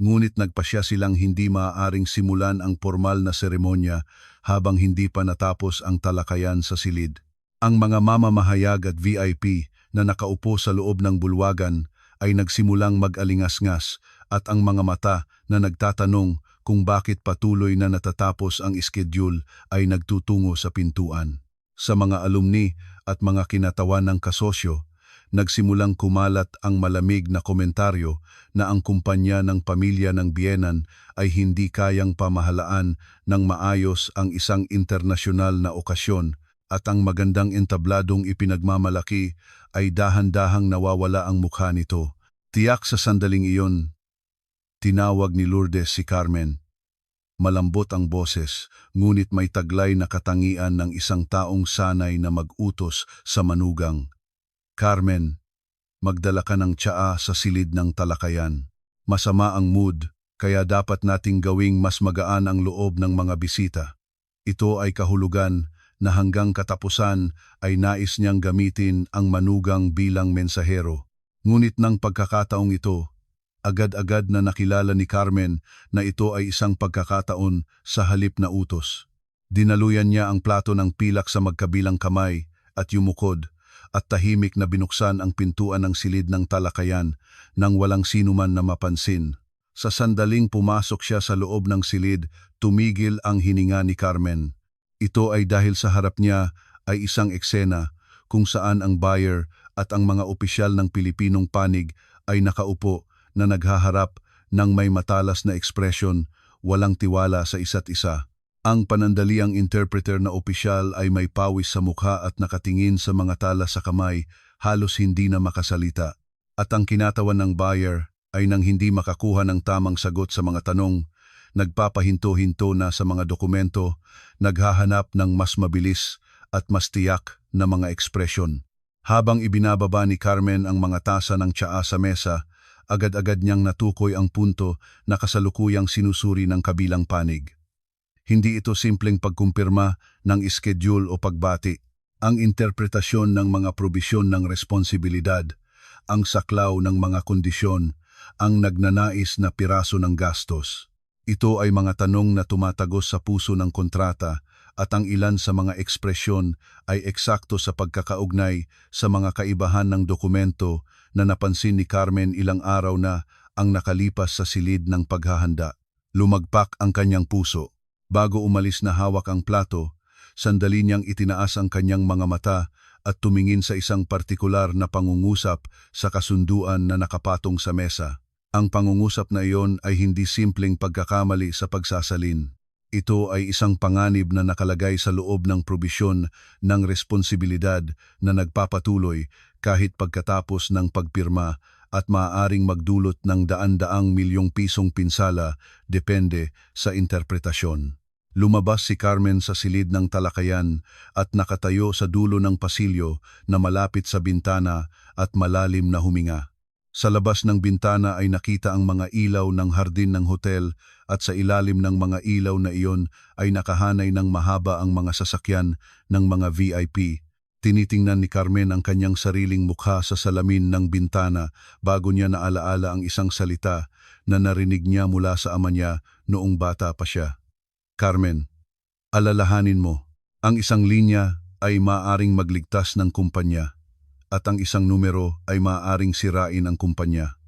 Speaker 1: Ngunit nagpasya silang hindi maaaring simulan ang formal na seremonya habang hindi pa natapos ang talakayan sa silid. Ang mga mamamahayag at VIP na nakaupo sa loob ng bulwagan ay nagsimulang mag-alingas-ngas at ang mga mata na nagtatanong kung bakit patuloy na natatapos ang schedule ay nagtutungo sa pintuan. Sa mga alumni at mga kinatawan ng kasosyo, nagsimulang kumalat ang malamig na komentaryo na ang kumpanya ng pamilya ng biyenan ay hindi kayang pamahalaan ng maayos ang isang internasyonal na okasyon at ang magandang entabladong ipinagmamalaki ay dahan-dahang nawawala ang mukha nito. Tiyak sa sandaling iyon, tinawag ni Lourdes si Carmen. Malambot ang boses, ngunit may taglay na katangian ng isang taong sanay na mag-utos sa manugang. Carmen, magdala ka ng tsaa sa silid ng talakayan. Masama ang mood, kaya dapat nating gawing mas magaan ang loob ng mga bisita. Ito ay kahulugan na hanggang katapusan ay nais niyang gamitin ang manugang bilang mensahero. Ngunit ng pagkakataong ito, agad-agad na nakilala ni Carmen na ito ay isang pagkakataon sa halip na utos. Dinaluyan niya ang plato ng pilak sa magkabilang kamay at yumukod. at tahimik na binuksan ang pintuan ng silid ng talakayan nang walang sinuman na mapansin. Sa sandaling pumasok siya sa loob ng silid, tumigil ang hininga ni Carmen. Ito ay dahil sa harap niya ay isang eksena kung saan ang buyer at ang mga opisyal ng Pilipinong panig ay nakaupo na naghaharap ng may matalas na ekspresyon, walang tiwala sa isa't isa. Ang panandaliang interpreter na opisyal ay may pawis sa mukha at nakatingin sa mga tala sa kamay, halos hindi na makasalita. At ang kinatawan ng buyer ay nang hindi makakuha ng tamang sagot sa mga tanong, nagpapahinto-hinto na sa mga dokumento, naghahanap ng mas mabilis at mas tiyak na mga ekspresyon. Habang ibinababa ni Carmen ang mga tasa ng tsaa sa mesa, agad-agad niyang natukoy ang punto na kasalukuyang sinusuri ng kabilang panig. Hindi ito simpleng pagkumpirma ng schedule o pagbati. Ang interpretasyon ng mga probisyon ng responsibilidad, ang saklaw ng mga kondisyon, ang nagnanais na piraso ng gastos. Ito ay mga tanong na tumatagos sa puso ng kontrata at ang ilan sa mga ekspresyon ay eksakto sa pagkakaugnay sa mga kaibahan ng dokumento na napansin ni Carmen ilang araw na ang nakalipas sa silid ng paghahanda. Lumagpak ang kanyang puso. Bago umalis na hawak ang plato, sandali niyang itinaas ang kanyang mga mata at tumingin sa isang partikular na pangungusap sa kasunduan na nakapatong sa mesa. Ang pangungusap na iyon ay hindi simpleng pagkakamali sa pagsasalin. Ito ay isang panganib na nakalagay sa loob ng probisyon ng responsibilidad na nagpapatuloy kahit pagkatapos ng pagpirma at maaaring magdulot ng daan-daang milyong pisong pinsala depende sa interpretasyon. Lumabas si Carmen sa silid ng talakayan at nakatayo sa dulo ng pasilyo na malapit sa bintana at malalim na huminga. Sa labas ng bintana ay nakita ang mga ilaw ng hardin ng hotel at sa ilalim ng mga ilaw na iyon ay nakahanay ng mahaba ang mga sasakyan ng mga VIP. Tinitingnan ni Carmen ang kanyang sariling mukha sa salamin ng bintana bago niya naalaala ang isang salita na narinig niya mula sa ama niya noong bata pa siya. Carmen, alalahanin mo, ang isang linya ay maaaring magligtas ng kumpanya at ang isang numero ay maaaring sirain ang kumpanya.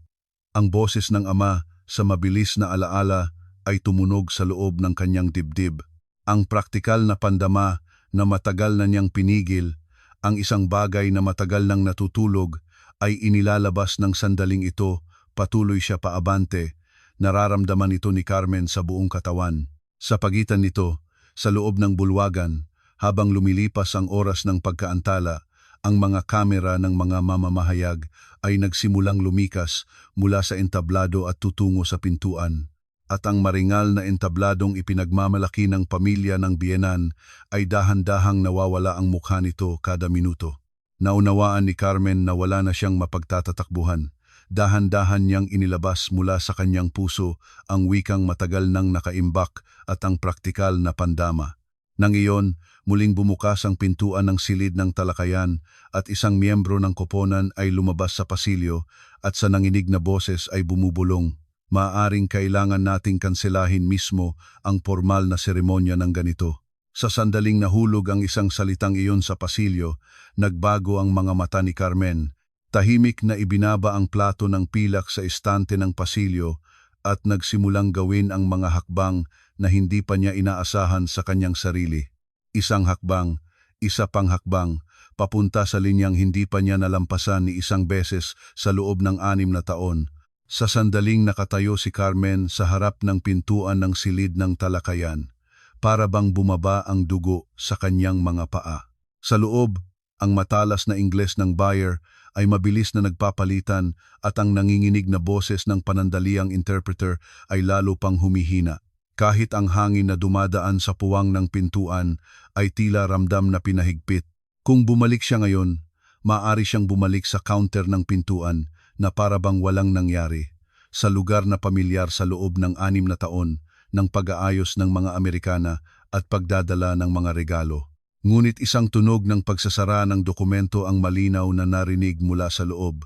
Speaker 1: Ang boses ng ama sa mabilis na alaala ay tumunog sa loob ng kanyang dibdib. Ang praktikal na pandama na matagal na niyang pinigil, ang isang bagay na matagal nang natutulog ay inilalabas ng sandaling ito, patuloy siya paabante. Nararamdaman ito ni Carmen sa buong katawan. Sa pagitan nito, sa loob ng bulwagan, habang lumilipas ang oras ng pagkaantala, ang mga kamera ng mga mamamahayag ay nagsimulang lumikas mula sa entablado at tutungo sa pintuan. At ang maringal na entabladong ipinagmamalaki ng pamilya ng biyenan ay dahan-dahang nawawala ang mukha nito kada minuto. Naunawaan ni Carmen na wala na siyang mapagtatatakbuhan. Dahan-dahan niyang inilabas mula sa kanyang puso ang wikang matagal nang nakaimbak at ang praktikal na pandama. Nang iyon, muling bumukas ang pintuan ng silid ng talakayan at isang miyembro ng koponan ay lumabas sa pasilyo at sa nanginig na boses ay bumubulong. Maaring kailangan nating kanselahin mismo ang formal na seremonya ng ganito. Sa sandaling nahulog ang isang salitang iyon sa pasilyo, nagbago ang mga mata ni Carmen. Tahimik na ibinaba ang plato ng pilak sa estante ng pasilyo at nagsimulang gawin ang mga hakbang na hindi pa niya inaasahan sa kanyang sarili. Isang hakbang, isa pang hakbang, papunta sa linyang hindi pa niya nalampasan ni isang beses sa loob ng 6 na taon. Sa sandaling nakatayo si Carmen sa harap ng pintuan ng silid ng talakayan, para bang bumaba ang dugo sa kanyang mga paa. Sa loob, ang matalas na Ingles ng buyer ay mabilis na nagpapalitan at ang nanginginig na boses ng panandaliang interpreter ay lalo pang humihina. Kahit ang hangin na dumadaan sa puwang ng pintuan ay tila ramdam na pinahigpit. Kung bumalik siya ngayon, maaari siyang bumalik sa counter ng pintuan na para bang walang nangyari, sa lugar na pamilyar sa loob ng 6 na taon ng pag-aayos ng mga Amerikana at pagdadala ng mga regalo. Ngunit isang tunog ng pagsasara ng dokumento ang malinaw na narinig mula sa loob.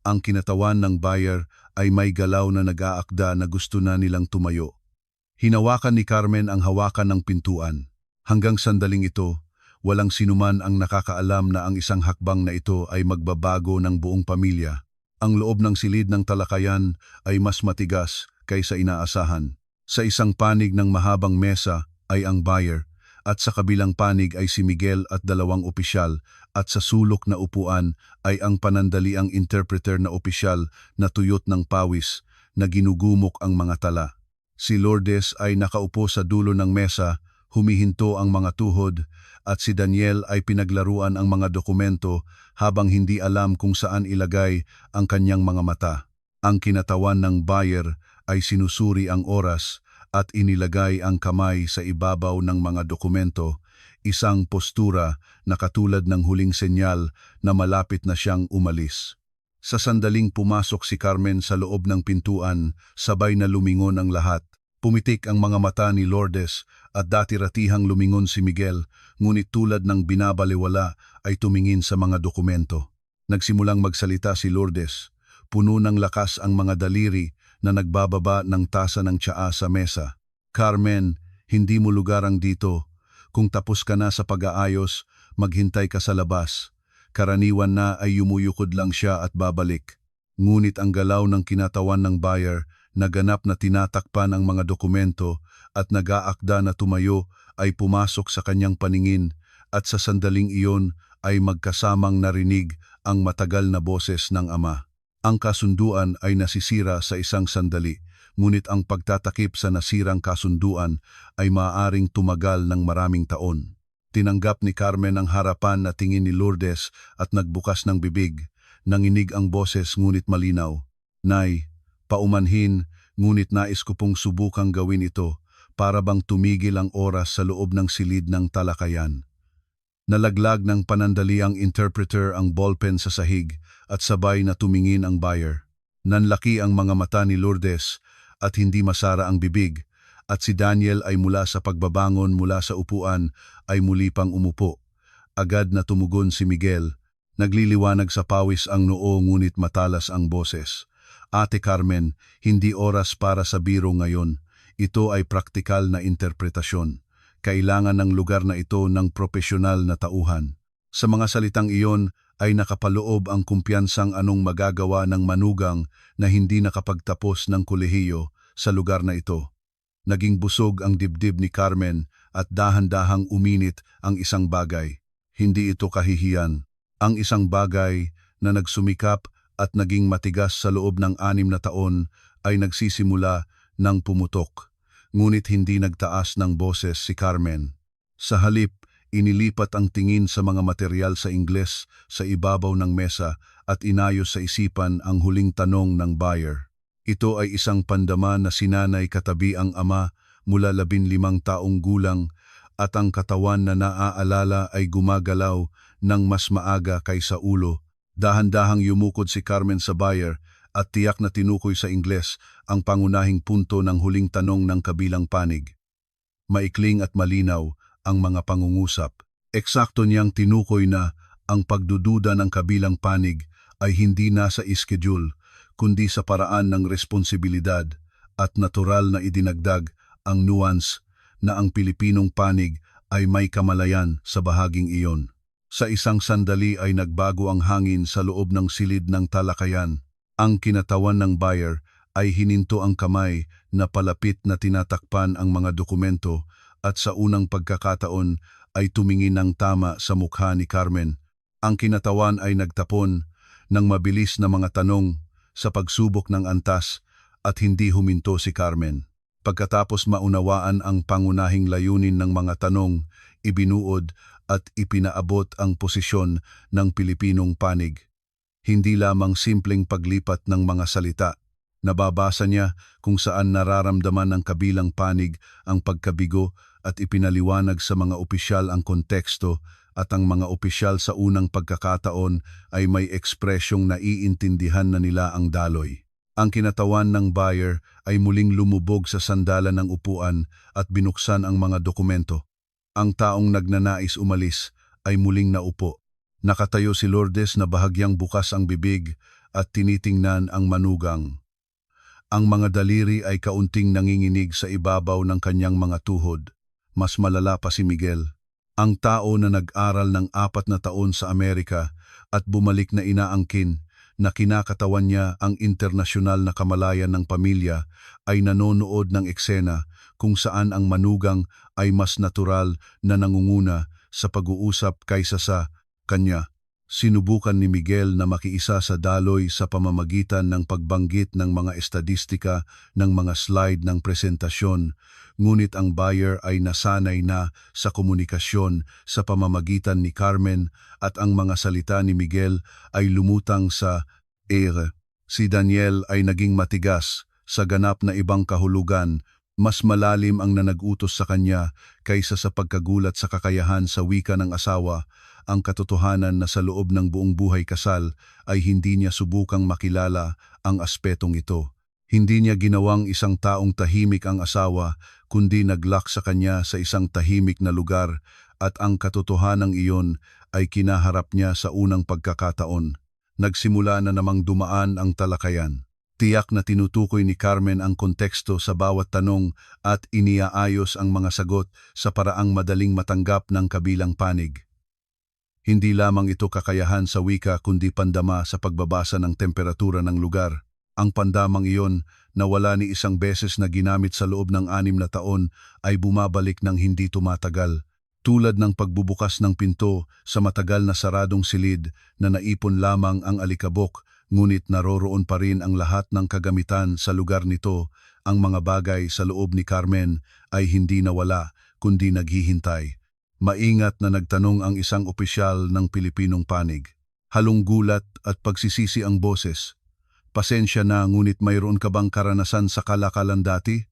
Speaker 1: Ang kinatawan ng buyer ay may galaw na nag-aakda na gusto na nilang tumayo. Hinawakan ni Carmen ang hawakan ng pintuan. Hanggang sandaling ito, walang sinuman ang nakakaalam na ang isang hakbang na ito ay magbabago ng buong pamilya. Ang loob ng silid ng talakayan ay mas matigas kaysa inaasahan. Sa isang panig ng mahabang mesa ay ang buyer, at sa kabilang panig ay si Miguel at dalawang opisyal, at sa sulok na upuan ay ang panandaliang interpreter na opisyal na tuyot ng pawis na ginugumok ang mga tala. Si Lourdes ay nakaupo sa dulo ng mesa, humihinto ang mga tuhod, at si Daniel ay pinaglaruan ang mga dokumento habang hindi alam kung saan ilagay ang kanyang mga mata. Ang kinatawan ng buyer ay sinusuri ang oras at inilagay ang kamay sa ibabaw ng mga dokumento, isang postura na katulad ng huling senyal na malapit na siyang umalis. Sa sandaling pumasok si Carmen sa loob ng pintuan, sabay na lumingon ang lahat. Pumitik ang mga mata ni Lourdes at dati-ratihang lumingon si Miguel, ngunit tulad ng binabaliwala ay tumingin sa mga dokumento. Nagsimulang magsalita si Lourdes. Puno ng lakas ang mga daliri na nagbababa ng tasa ng tsaa sa mesa. Carmen, hindi mo lugar ang dito. Kung tapos ka na sa pag-aayos, maghintay ka sa labas. Karaniwan na ay yumuyukod lang siya at babalik. Ngunit ang galaw ng kinatawan ng buyer, naganap na tinatakpan ang mga dokumento at nag-aakda na tumayo ay pumasok sa kanyang paningin, at sa sandaling iyon ay magkasamang narinig ang matagal na boses ng ama. Ang kasunduan ay nasisira sa isang sandali, ngunit ang pagtatakip sa nasirang kasunduan ay maaaring tumagal ng maraming taon. Tinanggap ni Carmen ang harapan na tingin ni Lourdes at nagbukas ng bibig. Nanginig ang boses ngunit malinaw. Nay, paumanhin, ngunit nais ko pong subukang gawin ito para bang tumigil ang oras sa loob ng silid ng talakayan. Nalaglag ng panandaliang interpreter ang ballpen sa sahig at sabay na tumingin ang buyer. Nanlaki ang mga mata ni Lourdes at hindi masara ang bibig, at si Daniel ay mula sa pagbabangon mula sa upuan ay muli pang umupo. Agad na tumugon si Miguel. Nagliliwanag sa pawis ang noo ngunit matalas ang boses. Ate Carmen, hindi oras para sa biro ngayon. Ito ay praktikal na interpretasyon. Kailangan ng lugar na ito ng propesyonal na tauhan. Sa mga salitang iyon ay nakapaloob ang kumpiyansang anong magagawa ng manugang na hindi nakapagtapos ng kolehiyo sa lugar na ito. Naging busog ang dibdib ni Carmen at dahan-dahang uminit ang isang bagay. Hindi ito kahihiyan. Ang isang bagay na nagsumikap at naging matigas sa loob ng 6 na taon ay nagsisimula ng pumutok. Ngunit hindi nagtaas ng boses si Carmen. Sa halip, inilipat ang tingin sa mga material sa Ingles sa ibabaw ng mesa at inayos sa isipan ang huling tanong ng buyer. Ito ay isang pandama na sinanay katabi ang ama mula 15 taong gulang, at ang katawan na naaalala ay gumagalaw ng mas maaga kaysa ulo. Dahan-dahang yumukod si Carmen sa buyer at tiyak na tinukoy sa Ingles ang pangunahing punto ng huling tanong ng kabilang panig. Maikling at malinaw ang mga pangungusap. Eksakto niyang tinukoy na ang pagdududa ng kabilang panig ay hindi nasa schedule, kundi sa paraan ng responsibilidad, at natural na idinagdag ang nuance na ang Pilipinong panig ay may kamalayan sa bahaging iyon. Sa isang sandali ay nagbago ang hangin sa loob ng silid ng talakayan. Ang kinatawan ng buyer ay hininto ang kamay na palapit na tinatakpan ang mga dokumento, at sa unang pagkakataon ay tumingin ng tama sa mukha ni Carmen. Ang kinatawan ay nagtapon ng mabilis na mga tanong sa pagsubok ng antas, at hindi huminto si Carmen. Pagkatapos maunawaan ang pangunahing layunin ng mga tanong, ibinuod at ipinaabot ang posisyon ng Pilipinong panig. Hindi lamang simpleng paglipat ng mga salita. Nababasa niya kung saan nararamdaman ng kabilang panig ang pagkabigo at ipinaliwanag sa mga opisyal ang konteksto, at ang mga opisyal sa unang pagkakataon ay may ekspresyong naiintindihan na nila ang daloy. Ang kinatawan ng buyer ay muling lumubog sa sandalan ng upuan at binuksan ang mga dokumento. Ang taong nagnanais umalis ay muling naupo. Nakatayo si Lourdes na bahagyang bukas ang bibig at tinitingnan ang manugang. Ang mga daliri ay kaunting nanginginig sa ibabaw ng kanyang mga tuhod. Mas malala pa si Miguel. Ang tao na nag-aral ng 4 na taon sa Amerika at bumalik na inaangkin na kinakatawan niya ang internasyonal na kamalayan ng pamilya ay nanonood ng eksena kung saan ang manugang ay mas natural na nangunguna sa pag-uusap kaysa sa kanya. Sinubukan ni Miguel na makiisa sa daloy sa pamamagitan ng pagbanggit ng mga estadistika ng mga slide ng presentasyon, ngunit ang buyer ay nasanay na sa komunikasyon sa pamamagitan ni Carmen at ang mga salita ni Miguel ay lumutang sa ere. Si Daniel ay naging matigas sa ganap na ibang kahulugan, mas malalim ang nanag-utos sa kanya kaysa sa pagkagulat sa kakayahan sa wika ng asawa. Ang katotohanan na sa loob ng buong buhay kasal ay hindi niya subukang makilala ang aspetong ito. Hindi niya ginawang isang taong tahimik ang asawa, kundi naglak sa kanya sa isang tahimik na lugar, at ang katotohanang iyon ay kinaharap niya sa unang pagkakataon. Nagsimula na namang dumaan ang talakayan. Tiyak na tinutukoy ni Carmen ang konteksto sa bawat tanong at iniaayos ang mga sagot sa paraang madaling matanggap ng kabilang panig. Hindi lamang ito kakayahan sa wika kundi pandama sa pagbabasa ng temperatura ng lugar. Ang pandamang iyon na wala ni isang beses na ginamit sa loob ng 6 na taon ay bumabalik ng hindi tumatagal. Tulad ng pagbubukas ng pinto sa matagal na saradong silid na naipon lamang ang alikabok, ngunit naroroon pa rin ang lahat ng kagamitan sa lugar nito. Ang mga bagay sa loob ni Carmen ay hindi nawala kundi naghihintay. Maingat na nagtanong ang isang opisyal ng Pilipinong panig. Halong gulat at pagsisisi ang boses. Pasensya na, ngunit mayroon ka bang karanasan sa kalakalan dati?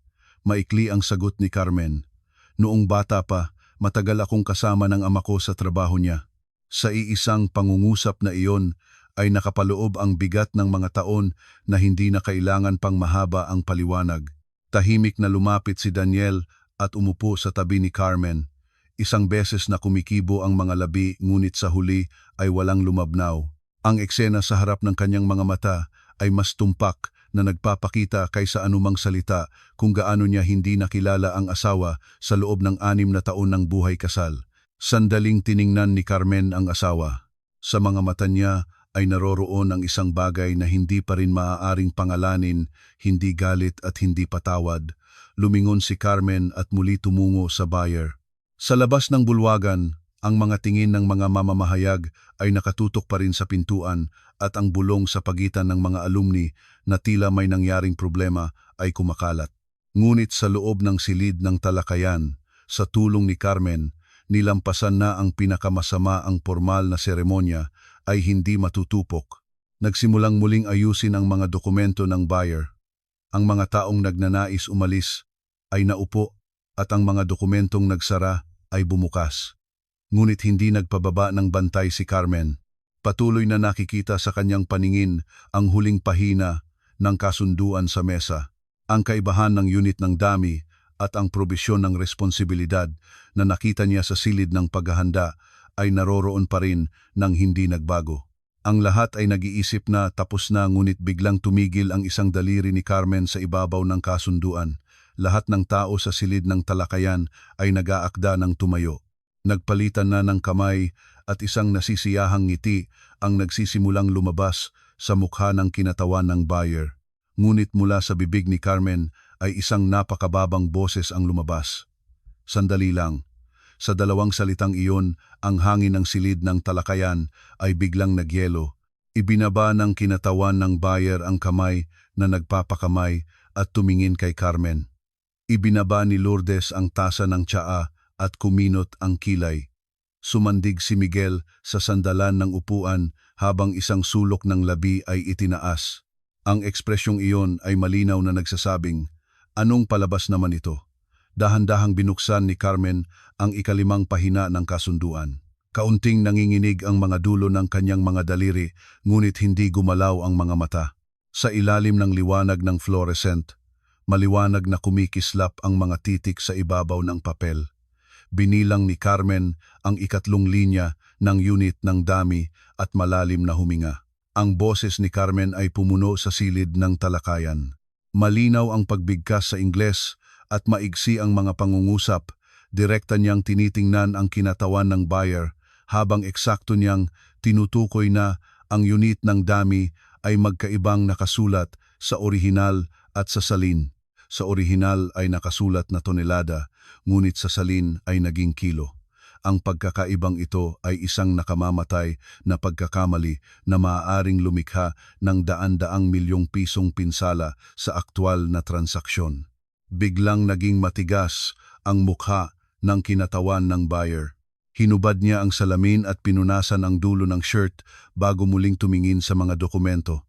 Speaker 1: Maikli ang sagot ni Carmen. Noong bata pa, matagal akong kasama ng ama ko sa trabaho niya. Sa iisang pangungusap na iyon ay nakapaloob ang bigat ng mga taon na hindi na kailangan pang mahaba ang paliwanag. Tahimik na lumapit si Daniel at umupo sa tabi ni Carmen. Isang beses na kumikibo ang mga labi, ngunit sa huli ay walang lumabnaw. Ang eksena sa harap ng kanyang mga mata ay mas tumpak na nagpapakita kaysa anumang salita kung gaano niya hindi nakilala ang asawa sa loob ng 6 na taon ng buhay kasal. Sandaling tiningnan ni Carmen ang asawa. Sa mga mata niya ay naroroon ang isang bagay na hindi pa rin maaaring pangalanin, hindi galit at hindi patawad. Lumingon si Carmen at muli tumungo sa buyer. Sa labas ng bulwagan, ang mga tingin ng mga mamamahayag ay nakatutok pa rin sa pintuan at ang bulong sa pagitan ng mga alumni na tila may nangyaring problema ay kumakalat. Ngunit sa loob ng silid ng talakayan, sa tulong ni Carmen, nilampasan na ang pinakamasama. Ang formal na seremonya ay hindi matutupok. Nagsimulang muling ayusin ang mga dokumento ng buyer. Ang mga taong nagnanais umalis ay naupo at ang mga dokumentong nagsara ay bumukas. Ngunit hindi nagpababa ng bantay si Carmen. Patuloy na nakikita sa kanyang paningin ang huling pahina ng kasunduan sa mesa, ang kaibahan ng unit ng dami at ang probisyon ng responsibilidad na nakita niya sa silid ng paghahanda ay naroroon pa rin nang hindi nagbago. Ang lahat ay nag-iisip na tapos na, ngunit biglang tumigil ang isang daliri ni Carmen sa ibabaw ng kasunduan. Lahat ng tao sa silid ng talakayan ay nag-aakda ng tumayo. Nagpalitan na ng kamay at isang nasisiyahang ngiti ang nagsisimulang lumabas sa mukha ng kinatawan ng buyer. Ngunit mula sa bibig ni Carmen ay isang napakababang boses ang lumabas. Sandali lang. Sa dalawang salitang iyon, ang hangin ng silid ng talakayan ay biglang nagyelo. Ibinaba ng kinatawan ng buyer ang kamay na nagpapakamay at tumingin kay Carmen. Ibinaba ni Lourdes ang tasa ng tsaa at kuminot ang kilay. Sumandig si Miguel sa sandalan ng upuan habang isang sulok ng labi ay itinaas. Ang ekspresyong iyon ay malinaw na nagsasabing, "Anong palabas naman ito?" Dahan-dahang binuksan ni Carmen ang 5 pahina ng kasunduan. Kaunting nanginginig ang mga dulo ng kanyang mga daliri, ngunit hindi gumalaw ang mga mata. Sa ilalim ng liwanag ng fluorescent, maliwanag na kumikislap ang mga titik sa ibabaw ng papel. Binilang ni Carmen ang 3 linya ng unit ng dami at malalim na huminga. Ang boses ni Carmen ay pumuno sa silid ng talakayan. Malinaw ang pagbigkas sa Ingles at maigsi ang mga pangungusap Direkta niyang tinitingnan ang kinatawan ng buyer habang eksakto niyang tinutukoy na ang unit ng dami ay magkaibang nakasulat sa orihinal at sa salin. Sa orihinal ay nakasulat na tonelada, ngunit sa salin ay naging kilo. Ang pagkakaibang ito ay isang nakamamatay na pagkakamali na maaaring lumikha ng daan-daang milyong pisong pinsala sa aktwal na transaksyon. Biglang naging matigas ang mukha ng kinatawan ng buyer. Hinubad niya ang salamin at pinunasan ang dulo ng shirt bago muling tumingin sa mga dokumento.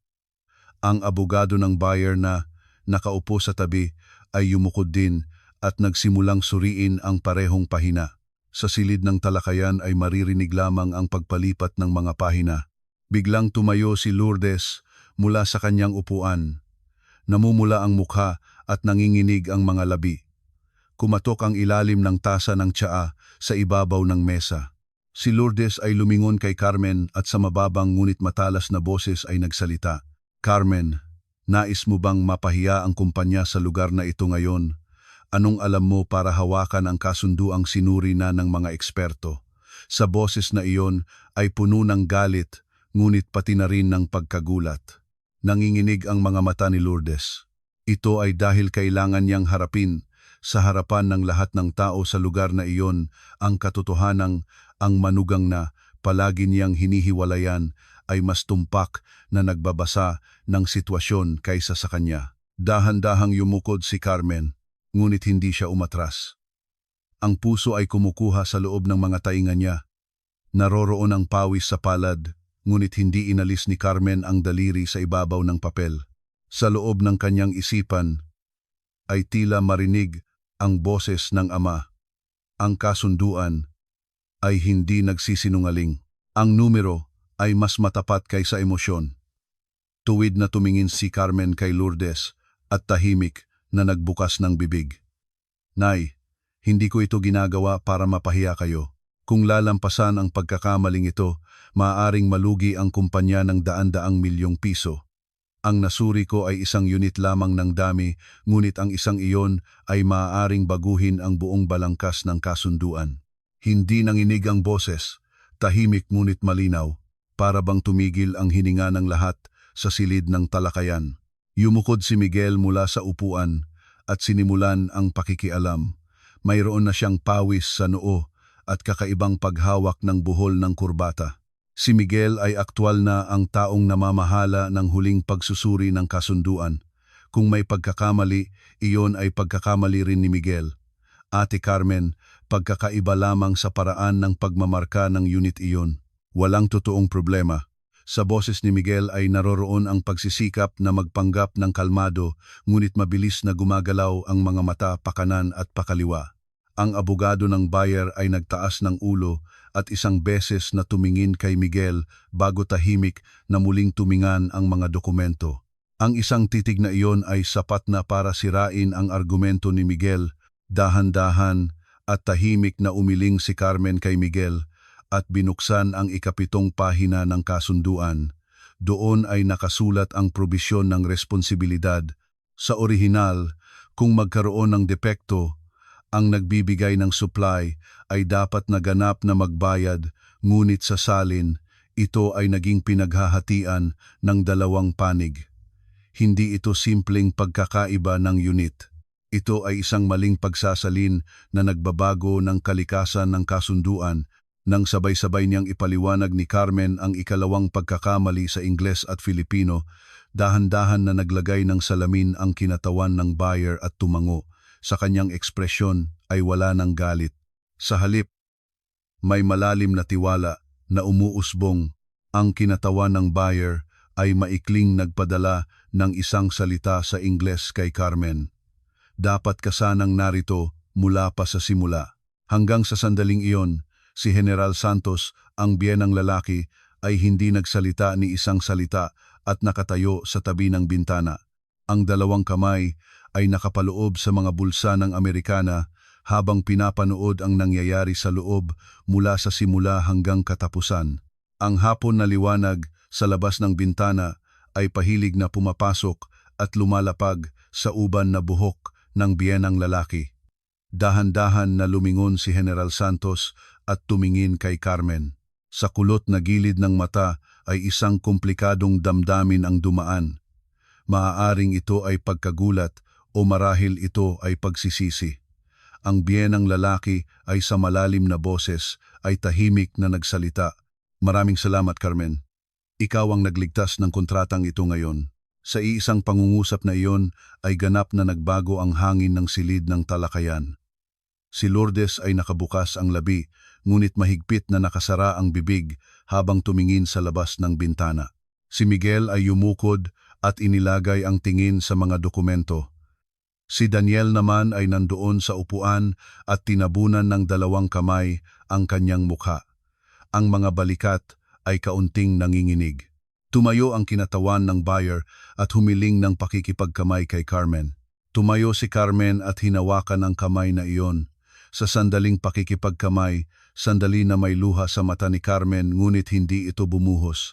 Speaker 1: Ang abogado ng buyer na nakaupo sa tabi ay yumukod din at nagsimulang suriin ang parehong pahina. Sa silid ng talakayan ay maririnig lamang ang pagpalipat ng mga pahina. Biglang tumayo si Lourdes mula sa kanyang upuan. Namumula ang mukha at nanginginig ang mga labi. Kumatok ang ilalim ng tasa ng tsaa sa ibabaw ng mesa. Si Lourdes ay lumingon kay Carmen at sa mababang ngunit matalas na boses ay nagsalita. Carmen, nais mo bang mapahiya ang kumpanya sa lugar na ito ngayon? Anong alam mo para hawakan ang kasunduang sinuri na ng mga eksperto? Sa boses na iyon ay puno ng galit, ngunit pati na rin ng pagkagulat. Nanginginig ang mga mata ni Lourdes. Ito ay dahil kailangan niyang harapin sa harapan ng lahat ng tao sa lugar na iyon ang katotohanang ang manugang na palagi niyang hinihiwalayan ay mas tumpak na nagbabasa ng sitwasyon kaysa sa kanya. Dahan-dahang yumukod si Carmen, ngunit hindi siya umatras. Ang puso ay kumukuha sa loob ng mga tainga niya. Naroroon ang pawis sa palad, ngunit hindi inalis ni Carmen ang daliri sa ibabaw ng papel. Sa loob ng kanyang isipan ay tila marinig ang boses ng ama. Ang kasunduan ay hindi nagsisinungaling. Ang numero ay mas matapat kaysa emosyon. Tuwid na tumingin si Carmen kay Lourdes at tahimik na nagbukas ng bibig. Nay, hindi ko ito ginagawa para mapahiya kayo. Kung lalampasan ang pagkakamaling ito, maaaring malugi ang kumpanya ng daan-daang milyong piso. Ang nasuri ko ay isang unit lamang ng dami, ngunit ang isang iyon ay maaaring baguhin ang buong balangkas ng kasunduan. Hindi nanginig ang boses, tahimik ngunit malinaw, para bang tumigil ang hininga ng lahat sa silid ng talakayan. Yumukod si Miguel mula sa upuan at sinimulan ang pakikialam. Mayroon na siyang pawis sa noo at kakaibang paghawak ng buhol ng kurbata. Si Miguel ay aktwal na ang taong namamahala ng huling pagsusuri ng kasunduan. Kung may pagkakamali, iyon ay pagkakamali rin ni Miguel. Ate Carmen, pagkakaiba lamang sa paraan ng pagmamarka ng unit iyon. Walang totoong problema. Sa boses ni Miguel ay naroroon ang pagsisikap na magpanggap ng kalmado, ngunit mabilis na gumagalaw ang mga mata pakanan at pakaliwa. Ang abogado ng buyer ay nagtaas ng ulo at isang beses na tumingin kay Miguel bago tahimik na muling tumingan ang mga dokumento. Ang isang titig na iyon ay sapat na para sirain ang argumento ni Miguel. Dahan-dahan at tahimik na umiling si Carmen kay Miguel at binuksan ang ikapitong pahina ng kasunduan. Doon ay nakasulat ang probisyon ng responsibilidad. Sa orihinal, kung magkaroon ng depekto, ang nagbibigay ng supply ay dapat naganap na magbayad, ngunit sa salin, ito ay naging pinaghahatian ng dalawang panig. Hindi ito simpleng pagkakaiba ng unit. Ito ay isang maling pagsasalin na nagbabago ng kalikasan ng kasunduan nang sabay-sabay niyang ipaliwanag ni Carmen ang ikalawang pagkakamali sa Ingles at Filipino. Dahan-dahan na naglagay ng salamin ang kinatawan ng buyer at tumango. Sa kanyang ekspresyon ay wala ng galit. Sa halip, may malalim na tiwala na umuusbong. Ang kinatawan ng buyer ay maikling nagpadala ng isang salita sa Ingles kay Carmen. Dapat ka sanang narito mula pa sa simula. Hanggang sa sandaling iyon, si General Santos, ang biyenang lalaki, ay hindi nagsalita ni isang salita at nakatayo sa tabi ng bintana. Ang dalawang kamay ay nakapaloob sa mga bulsa ng Amerikana habang pinapanood ang nangyayari sa loob mula sa simula hanggang katapusan. Ang hapon na liwanag sa labas ng bintana ay pahilig na pumapasok at lumalapag sa uban na buhok ng biyenang lalaki. Dahan-dahan na lumingon si General Santos at tumingin kay Carmen. Sa kulot na gilid ng mata ay isang komplikadong damdamin ang dumaan. Maaaring ito ay pagkagulat o marahil ito ay pagsisisi. Ang biyenang lalaki ay sa malalim na boses ay tahimik na nagsalita. Maraming salamat, Carmen. Ikaw ang nagligtas ng kontratang ito ngayon. Sa iisang pangungusap na iyon ay ganap na nagbago ang hangin ng silid ng talakayan. Si Lourdes ay nakabukas ang labi, ngunit mahigpit na nakasara ang bibig habang tumingin sa labas ng bintana. Si Miguel ay yumukod at inilagay ang tingin sa mga dokumento. Si Daniel naman ay nandoon sa upuan at tinabunan ng dalawang kamay ang kanyang mukha. Ang mga balikat ay kaunting nanginginig. Tumayo ang kinatawan ng buyer at humiling ng pakikipagkamay kay Carmen. Tumayo si Carmen at hinawakan ang kamay na iyon. Sa sandaling pakikipagkamay, sandali na may luha sa mata ni Carmen ngunit hindi ito bumuhos.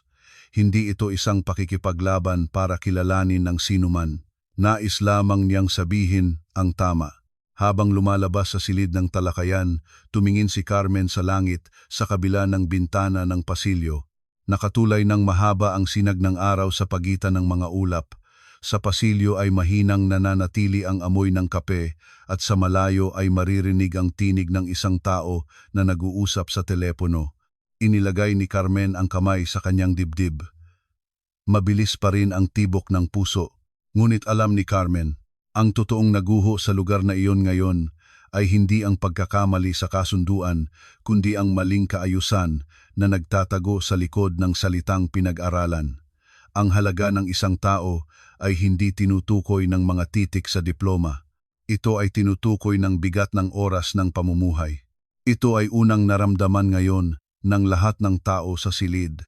Speaker 1: Hindi ito isang pakikipaglaban para kilalanin ng sinuman. Nais lamang niyang sabihin ang tama. Habang lumalabas sa silid ng talakayan, tumingin si Carmen sa langit sa kabila ng bintana ng pasilyo. Nakatulay ng mahaba ang sinag ng araw sa pagitan ng mga ulap. Sa pasilyo ay mahinang nananatili ang amoy ng kape at sa malayo ay maririnig ang tinig ng isang tao na nag-uusap sa telepono. Inilagay ni Carmen ang kamay sa kanyang dibdib. Mabilis pa rin ang tibok ng puso, ngunit alam ni Carmen, ang totoong naguho sa lugar na iyon ngayon ay hindi ang pagkakamali sa kasunduan, kundi ang maling kaayusan na nagtatago sa likod ng salitang pinag-aralan. Ang halaga ng isang tao ay hindi tinutukoy ng mga titik sa diploma. Ito ay tinutukoy ng bigat ng oras ng pamumuhay. Ito ay unang naramdaman ngayon ng lahat ng tao sa silid.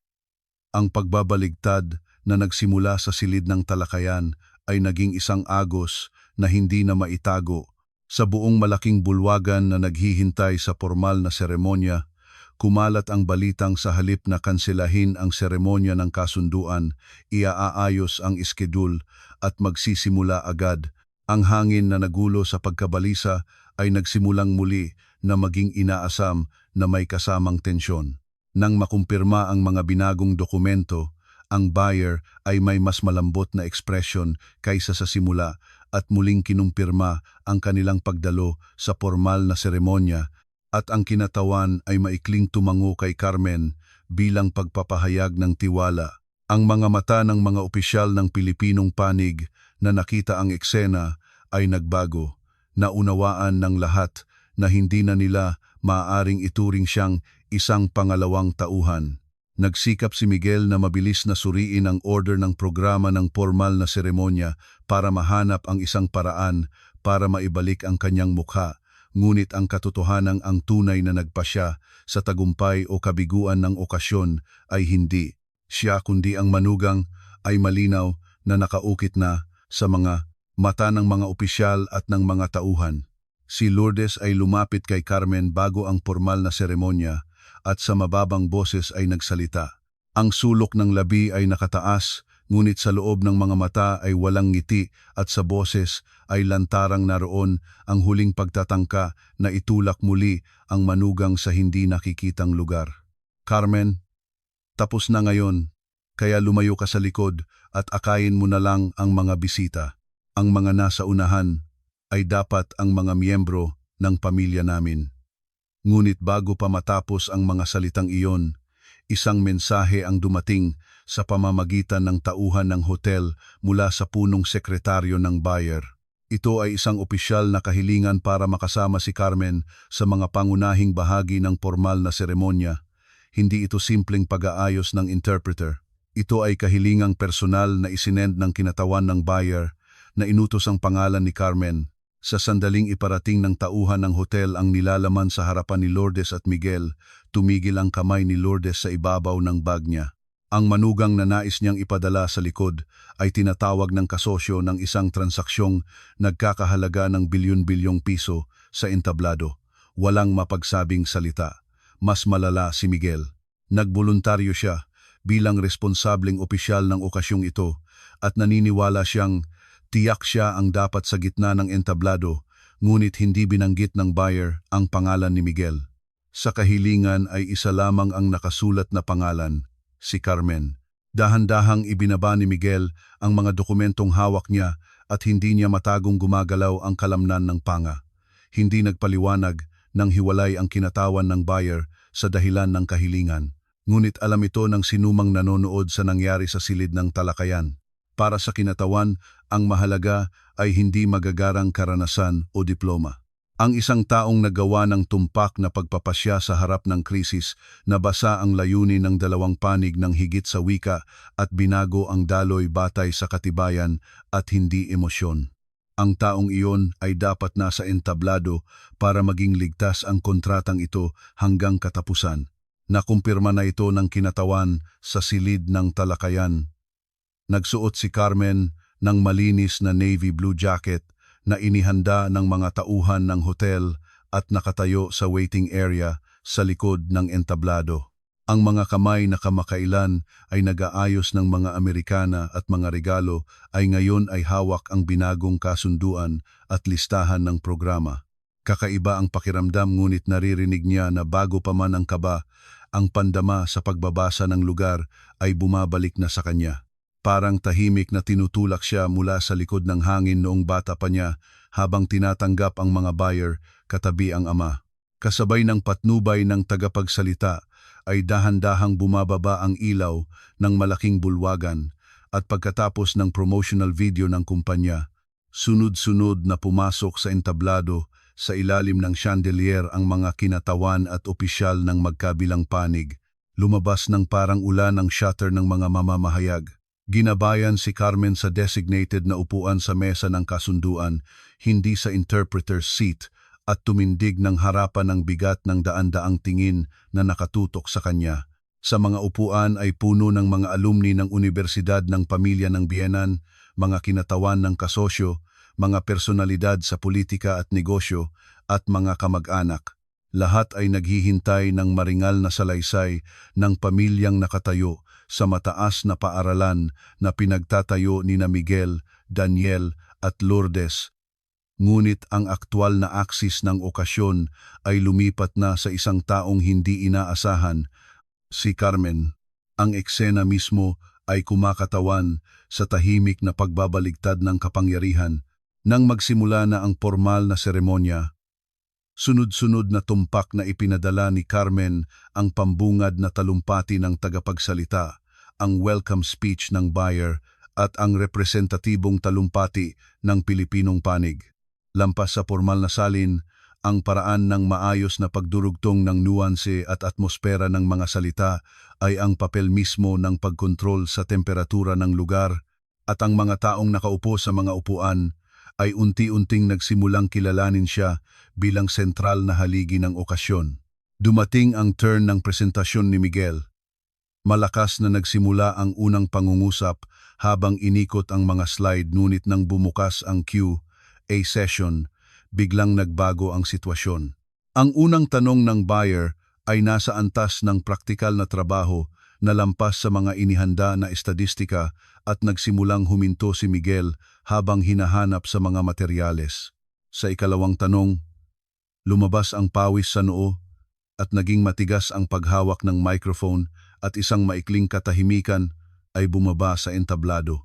Speaker 1: Ang pagbabaligtad na nagsimula sa silid ng talakayan ay naging isang agos na hindi na maitago. Sa buong malaking bulwagan na naghihintay sa formal na seremonya, kumalat ang balitang sa halip na kanselahin ang seremonya ng kasunduan, iaayos ang iskedul at magsisimula agad. Ang hangin na nagulo sa pagkabalisa ay nagsimulang muli na maging inaasam na may kasamang tensyon. Nang makumpirma ang mga binagong dokumento, ang buyer ay may mas malambot na ekspresyon kaysa sa simula at muling kinumpirma ang kanilang pagdalo sa formal na seremonya. At ang kinatawan ay maikling tumango kay Carmen bilang pagpapahayag ng tiwala. Ang mga mata ng mga opisyal ng Pilipinong panig na nakita ang eksena ay nagbago. Naunawaan ng lahat na hindi na nila maaaring ituring siyang isang pangalawang tauhan. Nagsikap si Miguel na mabilis na suriin ang order ng programa ng formal na seremonya para mahanap ang isang paraan para maibalik ang kanyang mukha. Ngunit ang katotohanan ang tunay na nagpasya sa tagumpay o kabiguan ng okasyon ay hindi siya kundi ang manugang ay malinaw na nakaukit na sa mga mata ng mga opisyal at ng mga tauhan. Si Lourdes ay lumapit kay Carmen bago ang formal na seremonya at sa mababang boses ay nagsalita. Ang sulok ng labi ay nakataas, ngunit sa loob ng mga mata ay walang ngiti at sa boses ay lantarang naroon ang huling pagtatangka na itulak muli ang manugang sa hindi nakikitang lugar. Carmen, tapos na ngayon, kaya lumayo ka sa likod at akayin mo na lang ang mga bisita. Ang mga nasa unahan ay dapat ang mga miyembro ng pamilya namin. Ngunit bago pa matapos ang mga salitang iyon, isang mensahe ang dumating sa pamamagitan ng tauhan ng hotel mula sa punong sekretaryo ng buyer. Ito ay isang opisyal na kahilingan para makasama si Carmen sa mga pangunahing bahagi ng formal na seremonya. Hindi ito simpleng pag-aayos ng interpreter. Ito ay kahilingang personal na isinend ng kinatawan ng buyer na inutos ang pangalan ni Carmen. Sa sandaling iparating ng tauhan ng hotel ang nilalaman sa harapan ni Lourdes at Miguel, tumigil ang kamay ni Lourdes sa ibabaw ng bag niya. Ang manugang na nais niyang ipadala sa likod ay tinatawag ng kasosyo ng isang transaksyong nagkakahalaga ng bilyon-bilyong piso sa entablado. Walang mapagsabing salita. Mas malala si Miguel. Nagboluntaryo siya bilang responsableng opisyal ng okasyong ito at naniniwala siyang tiyak siya ang dapat sa gitna ng entablado, ngunit hindi binanggit ng buyer ang pangalan ni Miguel. Sa kahilingan ay isa lamang ang nakasulat na pangalan, si Carmen. Dahan-dahang ibinaba ni Miguel ang mga dokumentong hawak niya at hindi niya matagong gumagalaw ang kalamnan ng panga. Hindi nagpaliwanag nang hiwalay ang kinatawan ng buyer sa dahilan ng kahilingan. Ngunit alam ito ng sinumang nanonood sa nangyari sa silid ng talakayan. Para sa kinatawan, ang mahalaga ay hindi magagarang karanasan o diploma. Ang isang taong nagawa ng tumpak na pagpapasya sa harap ng krisis, nabasa ang layunin ng dalawang panig ng higit sa wika at binago ang daloy batay sa katibayan at hindi emosyon. Ang taong iyon ay dapat nasa entablado para maging ligtas ang kontratang ito hanggang katapusan. Nakumpirma na ito ng kinatawan sa silid ng talakayan. Nagsuot si Carmen ng malinis na navy blue jacket na inihanda ng mga tauhan ng hotel at nakatayo sa waiting area sa likod ng entablado. Ang mga kamay na kamakailan ay nag-aayos ng mga Amerikana at mga regalo ay ngayon ay hawak ang binagong kasunduan at listahan ng programa. Kakaiba ang pakiramdam ngunit naririnig niya na bago pa man ang kaba, ang pandama sa pagbabasa ng lugar ay bumabalik na sa kanya. Parang tahimik na tinutulak siya mula sa likod ng hangin noong bata pa niya habang tinatanggap ang mga buyer katabi ang ama. Kasabay ng patnubay ng tagapagsalita ay dahan-dahang bumababa ang ilaw ng malaking bulwagan at pagkatapos ng promotional video ng kumpanya, sunod-sunod na pumasok sa entablado sa ilalim ng chandelier ang mga kinatawan at opisyal ng magkabilang panig. Lumabas ng parang ulan ang shutter ng mga mamamahayag. Ginabayan si Carmen sa designated na upuan sa mesa ng kasunduan, hindi sa interpreter's seat, at tumindig ng harapan ng bigat ng daan-daang tingin na nakatutok sa kanya. Sa mga upuan ay puno ng mga alumni ng Universidad ng Pamilya ng Bienan, mga kinatawan ng kasosyo, mga personalidad sa politika at negosyo, at mga kamag-anak. Lahat ay naghihintay ng maringal na salaysay ng pamilyang nakatayo sa mataas na paaralan na pinagtatayo nina Miguel, Daniel at Lourdes. Ngunit ang aktwal na aksis ng okasyon ay lumipat na sa isang taong hindi inaasahan, si Carmen. Ang eksena mismo ay kumakatawan sa tahimik na pagbabaligtad ng kapangyarihan. Nang magsimula na ang formal na seremonya, sunod-sunod na tumpak na ipinadala ni Carmen ang pambungad na talumpati ng tagapagsalita, ang welcome speech ng buyer at ang representatibong talumpati ng Pilipinong panig. Lampas sa formal na salin, ang paraan ng maayos na pagdurugtong ng nuanse at atmosfera ng mga salita ay ang papel mismo ng pagkontrol sa temperatura ng lugar, at ang mga taong nakaupo sa mga upuan ay unti-unting nagsimulang kilalanin siya bilang sentral na haligi ng okasyon. Dumating ang turn ng presentasyon ni Miguel. Malakas na nagsimula ang unang pangungusap habang inikot ang mga slide, ngunit nang bumukas ang Q&A session, biglang nagbago ang sitwasyon. Ang unang tanong ng buyer ay nasa antas ng praktikal na trabaho na lampas sa mga inihanda na estadistika, at nagsimulang huminto si Miguel habang hinahanap sa mga materyales. Sa ikalawang tanong, lumabas ang pawis sa noo at naging matigas ang paghawak ng microphone, at isang maikling katahimikan ay bumaba sa entablado.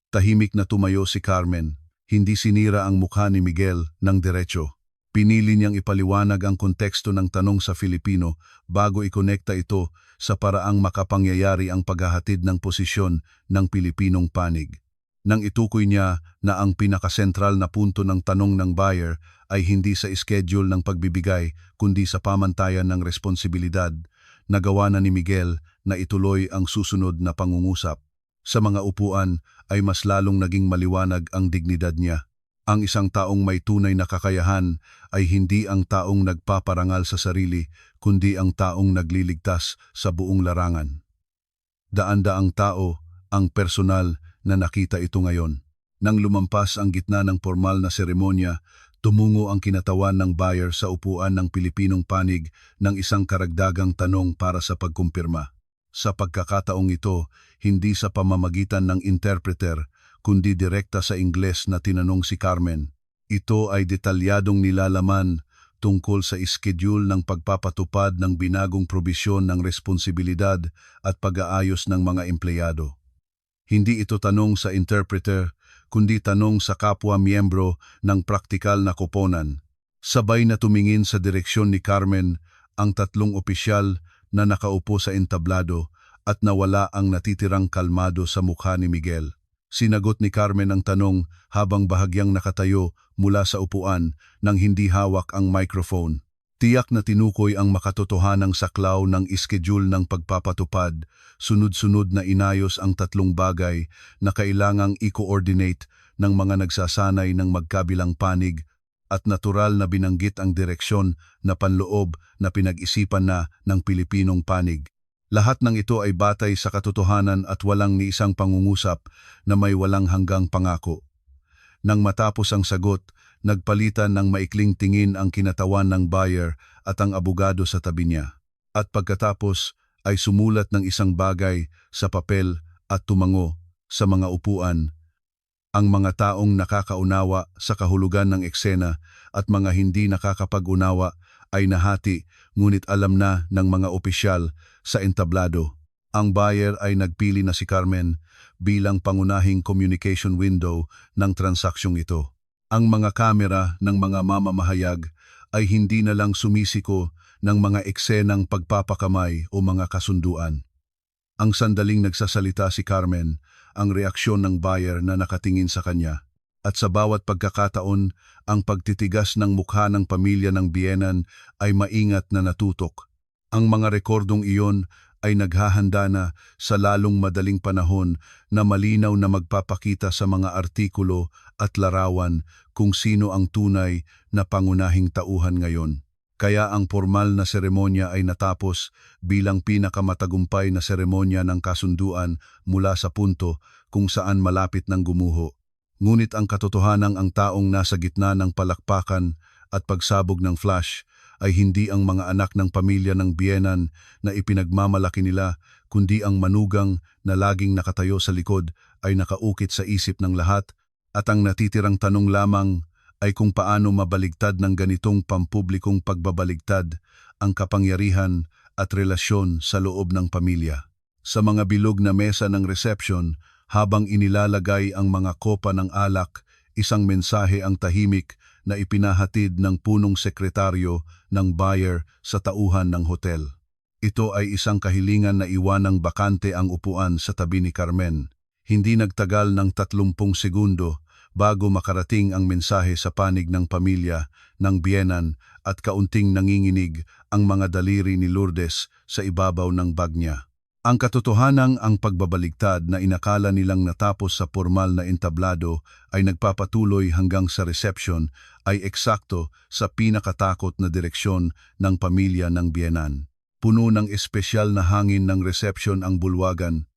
Speaker 1: Tahimik na tumayo si Carmen. Hindi sinira ang mukha ni Miguel ng diretso. Pinili niyang ipaliwanag ang konteksto ng tanong sa Filipino bago ikonekta ito sa paraang makapangyayari ang paghahatid ng posisyon ng Pilipinong panig. Nang itukoy niya na ang pinakasentral na punto ng tanong ng buyer ay hindi sa schedule ng pagbibigay kundi sa pamantayan ng responsibilidad, nagawa na ni Miguel na ituloy ang susunod na pangungusap. Sa mga upuan ay mas lalong naging maliwanag ang dignidad niya. Ang isang taong may tunay na kakayahan ay hindi ang taong nagpaparangal sa sarili, kundi ang taong nagliligtas sa buong larangan. Daan-daang tao ang personal na nakita ito ngayon. Nang lumampas ang gitna ng formal na seremonya, tumungo ang kinatawan ng buyer sa upuan ng Pilipinong panig ng isang karagdagang tanong para sa pagkumpirma. Sa pagkakataong ito, hindi sa pamamagitan ng interpreter, kundi direkta sa Ingles na tinanong si Carmen, Ito ay detalyadong nilalaman tungkol sa schedule ng pagpapatupad ng binagong probisyon ng responsibilidad at pag-aayos ng mga empleyado. Hindi ito tanong sa interpreter, kundi tanong sa kapwa-miyembro ng praktikal na koponan. Sabay na tumingin sa direksyon ni Carmen ang tatlong opisyal na nakaupo sa entablado at nawala ang natitirang kalmado sa mukha ni Miguel. Sinagot ni Carmen ang tanong habang bahagyang nakatayo mula sa upuan nang hindi hawak ang microphone. Tiyak na tinukoy ang makatotohanang saklaw ng schedule ng pagpapatupad, sunod-sunod na inayos ang tatlong bagay na kailangang i-coordinate ng mga nagsasanay ng magkabilang panig at natural na binanggit ang direksyon na panloob na pinag-isipan na ng Pilipinong panig. Lahat ng ito ay batay sa katotohanan at walang ni isang pangungusap na may walang hanggang pangako. Nang matapos ang sagot, nagpalitan ng maikling tingin ang kinatawan ng buyer at ang abogado sa tabi niya. At pagkatapos ay sumulat ng isang bagay sa papel at tumango sa mga upuan. Ang mga taong nakakaunawa sa kahulugan ng eksena at mga hindi nakakapag-unawa ay nahati, ngunit alam na ng mga opisyal sa entablado. Ang buyer ay nagpili na si Carmen bilang pangunahing communication window ng transaksyong ito. Ang mga kamera ng mga mamamahayag ay hindi na lang sumisiko ng mga eksenang pagpapakamay o mga kasunduan. Ang sandaling nagsasalita si Carmen, ang reaksyon ng buyer na nakatingin sa kanya, at sa bawat pagkakataon, ang pagtitigas ng mukha ng pamilya ng biyenan ay maingat na natutok. Ang mga rekordong iyon ay naghahanda na sa lalong madaling panahon na malinaw na magpapakita sa mga artikulo at larawan kung sino ang tunay na pangunahing tauhan ngayon. Kaya ang formal na seremonya ay natapos bilang pinakamatagumpay na seremonya ng kasunduan mula sa punto kung saan malapit ng gumuho. Ngunit ang katotohanang ang taong nasa gitna ng palakpakan at pagsabog ng flash ay hindi ang mga anak ng pamilya ng biyenan na ipinagmamalaki nila, kundi ang manugang na laging nakatayo sa likod ay nakaukit sa isip ng lahat, at ang natitirang tanong lamang ay kung paano mabaligtad ng ganitong pampublikong pagbabaligtad ang kapangyarihan at relasyon sa loob ng pamilya. Sa mga bilog na mesa ng reception, habang inilalagay ang mga kopa ng alak, isang mensahe ang tahimik na ipinahatid ng punong sekretaryo ng buyer sa tauhan ng hotel. Ito ay isang kahilingan na iwanang bakante ang upuan sa tabi ni Carmen. Hindi nagtagal ng 30 segundo bago makarating ang mensahe sa panig ng pamilya ng biyenan at kaunting nanginginig ang mga daliri ni Lourdes sa ibabaw ng bag niya. Ang katotohanang ang pagbabaligtad na inakala nilang natapos sa formal na entablado ay nagpapatuloy hanggang sa reception ay eksakto sa pinakatakot na direksyon ng pamilya ng biyenan. Puno ng espesyal na hangin ng reception ang bulwagan,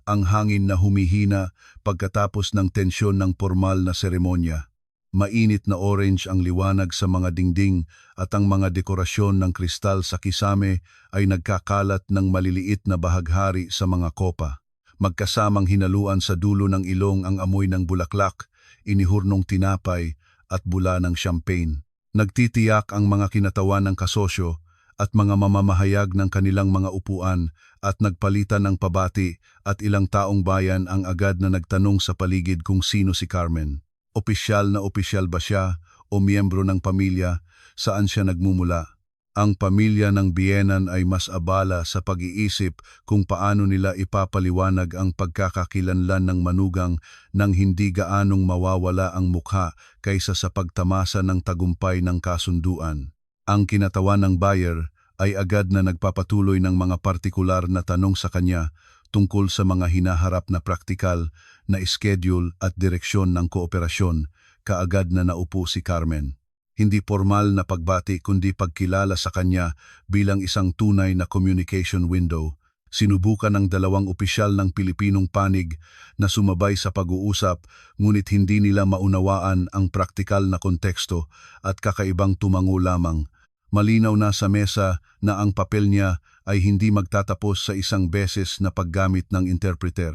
Speaker 1: ang hangin na humihina pagkatapos ng tensyon ng formal na seremonya. Mainit na orange ang liwanag sa mga dingding at ang mga dekorasyon ng kristal sa kisame ay nagkakalat ng maliliit na bahaghari sa mga kopa. Magkasamang hinaluan sa dulo ng ilong ang amoy ng bulaklak, inihurnong tinapay at bula ng champagne. Nagtitiyak ang mga kinatawan ng kasosyo at mga mamamahayag ng kanilang mga upuan at nagpalitan ng pabati at ilang taong bayan ang agad na nagtanong sa paligid kung sino si Carmen. Opisyal na opisyal ba siya o miyembro ng pamilya, saan siya nagmumula? Ang pamilya ng biyenan ay mas abala sa pag-iisip kung paano nila ipapaliwanag ang pagkakakilanlan ng manugang nang hindi gaanong mawawala ang mukha kaysa sa pagtamasa ng tagumpay ng kasunduan. Ang kinatawan ng buyer ay agad na nagpapatuloy ng mga partikular na tanong sa kanya tungkol sa mga hinaharap na praktikal na schedule at direksyon ng kooperasyon. Kaagad na naupo si Carmen. Hindi formal na pagbati kundi pagkilala sa kanya bilang isang tunay na communication window. Sinubukan ng dalawang opisyal ng Pilipinong panig na sumabay sa pag-uusap, ngunit hindi nila maunawaan ang praktikal na konteksto at kakaibang tumango lamang. Malinaw na sa mesa na ang papel niya ay hindi magtatapos sa isang beses na paggamit ng interpreter.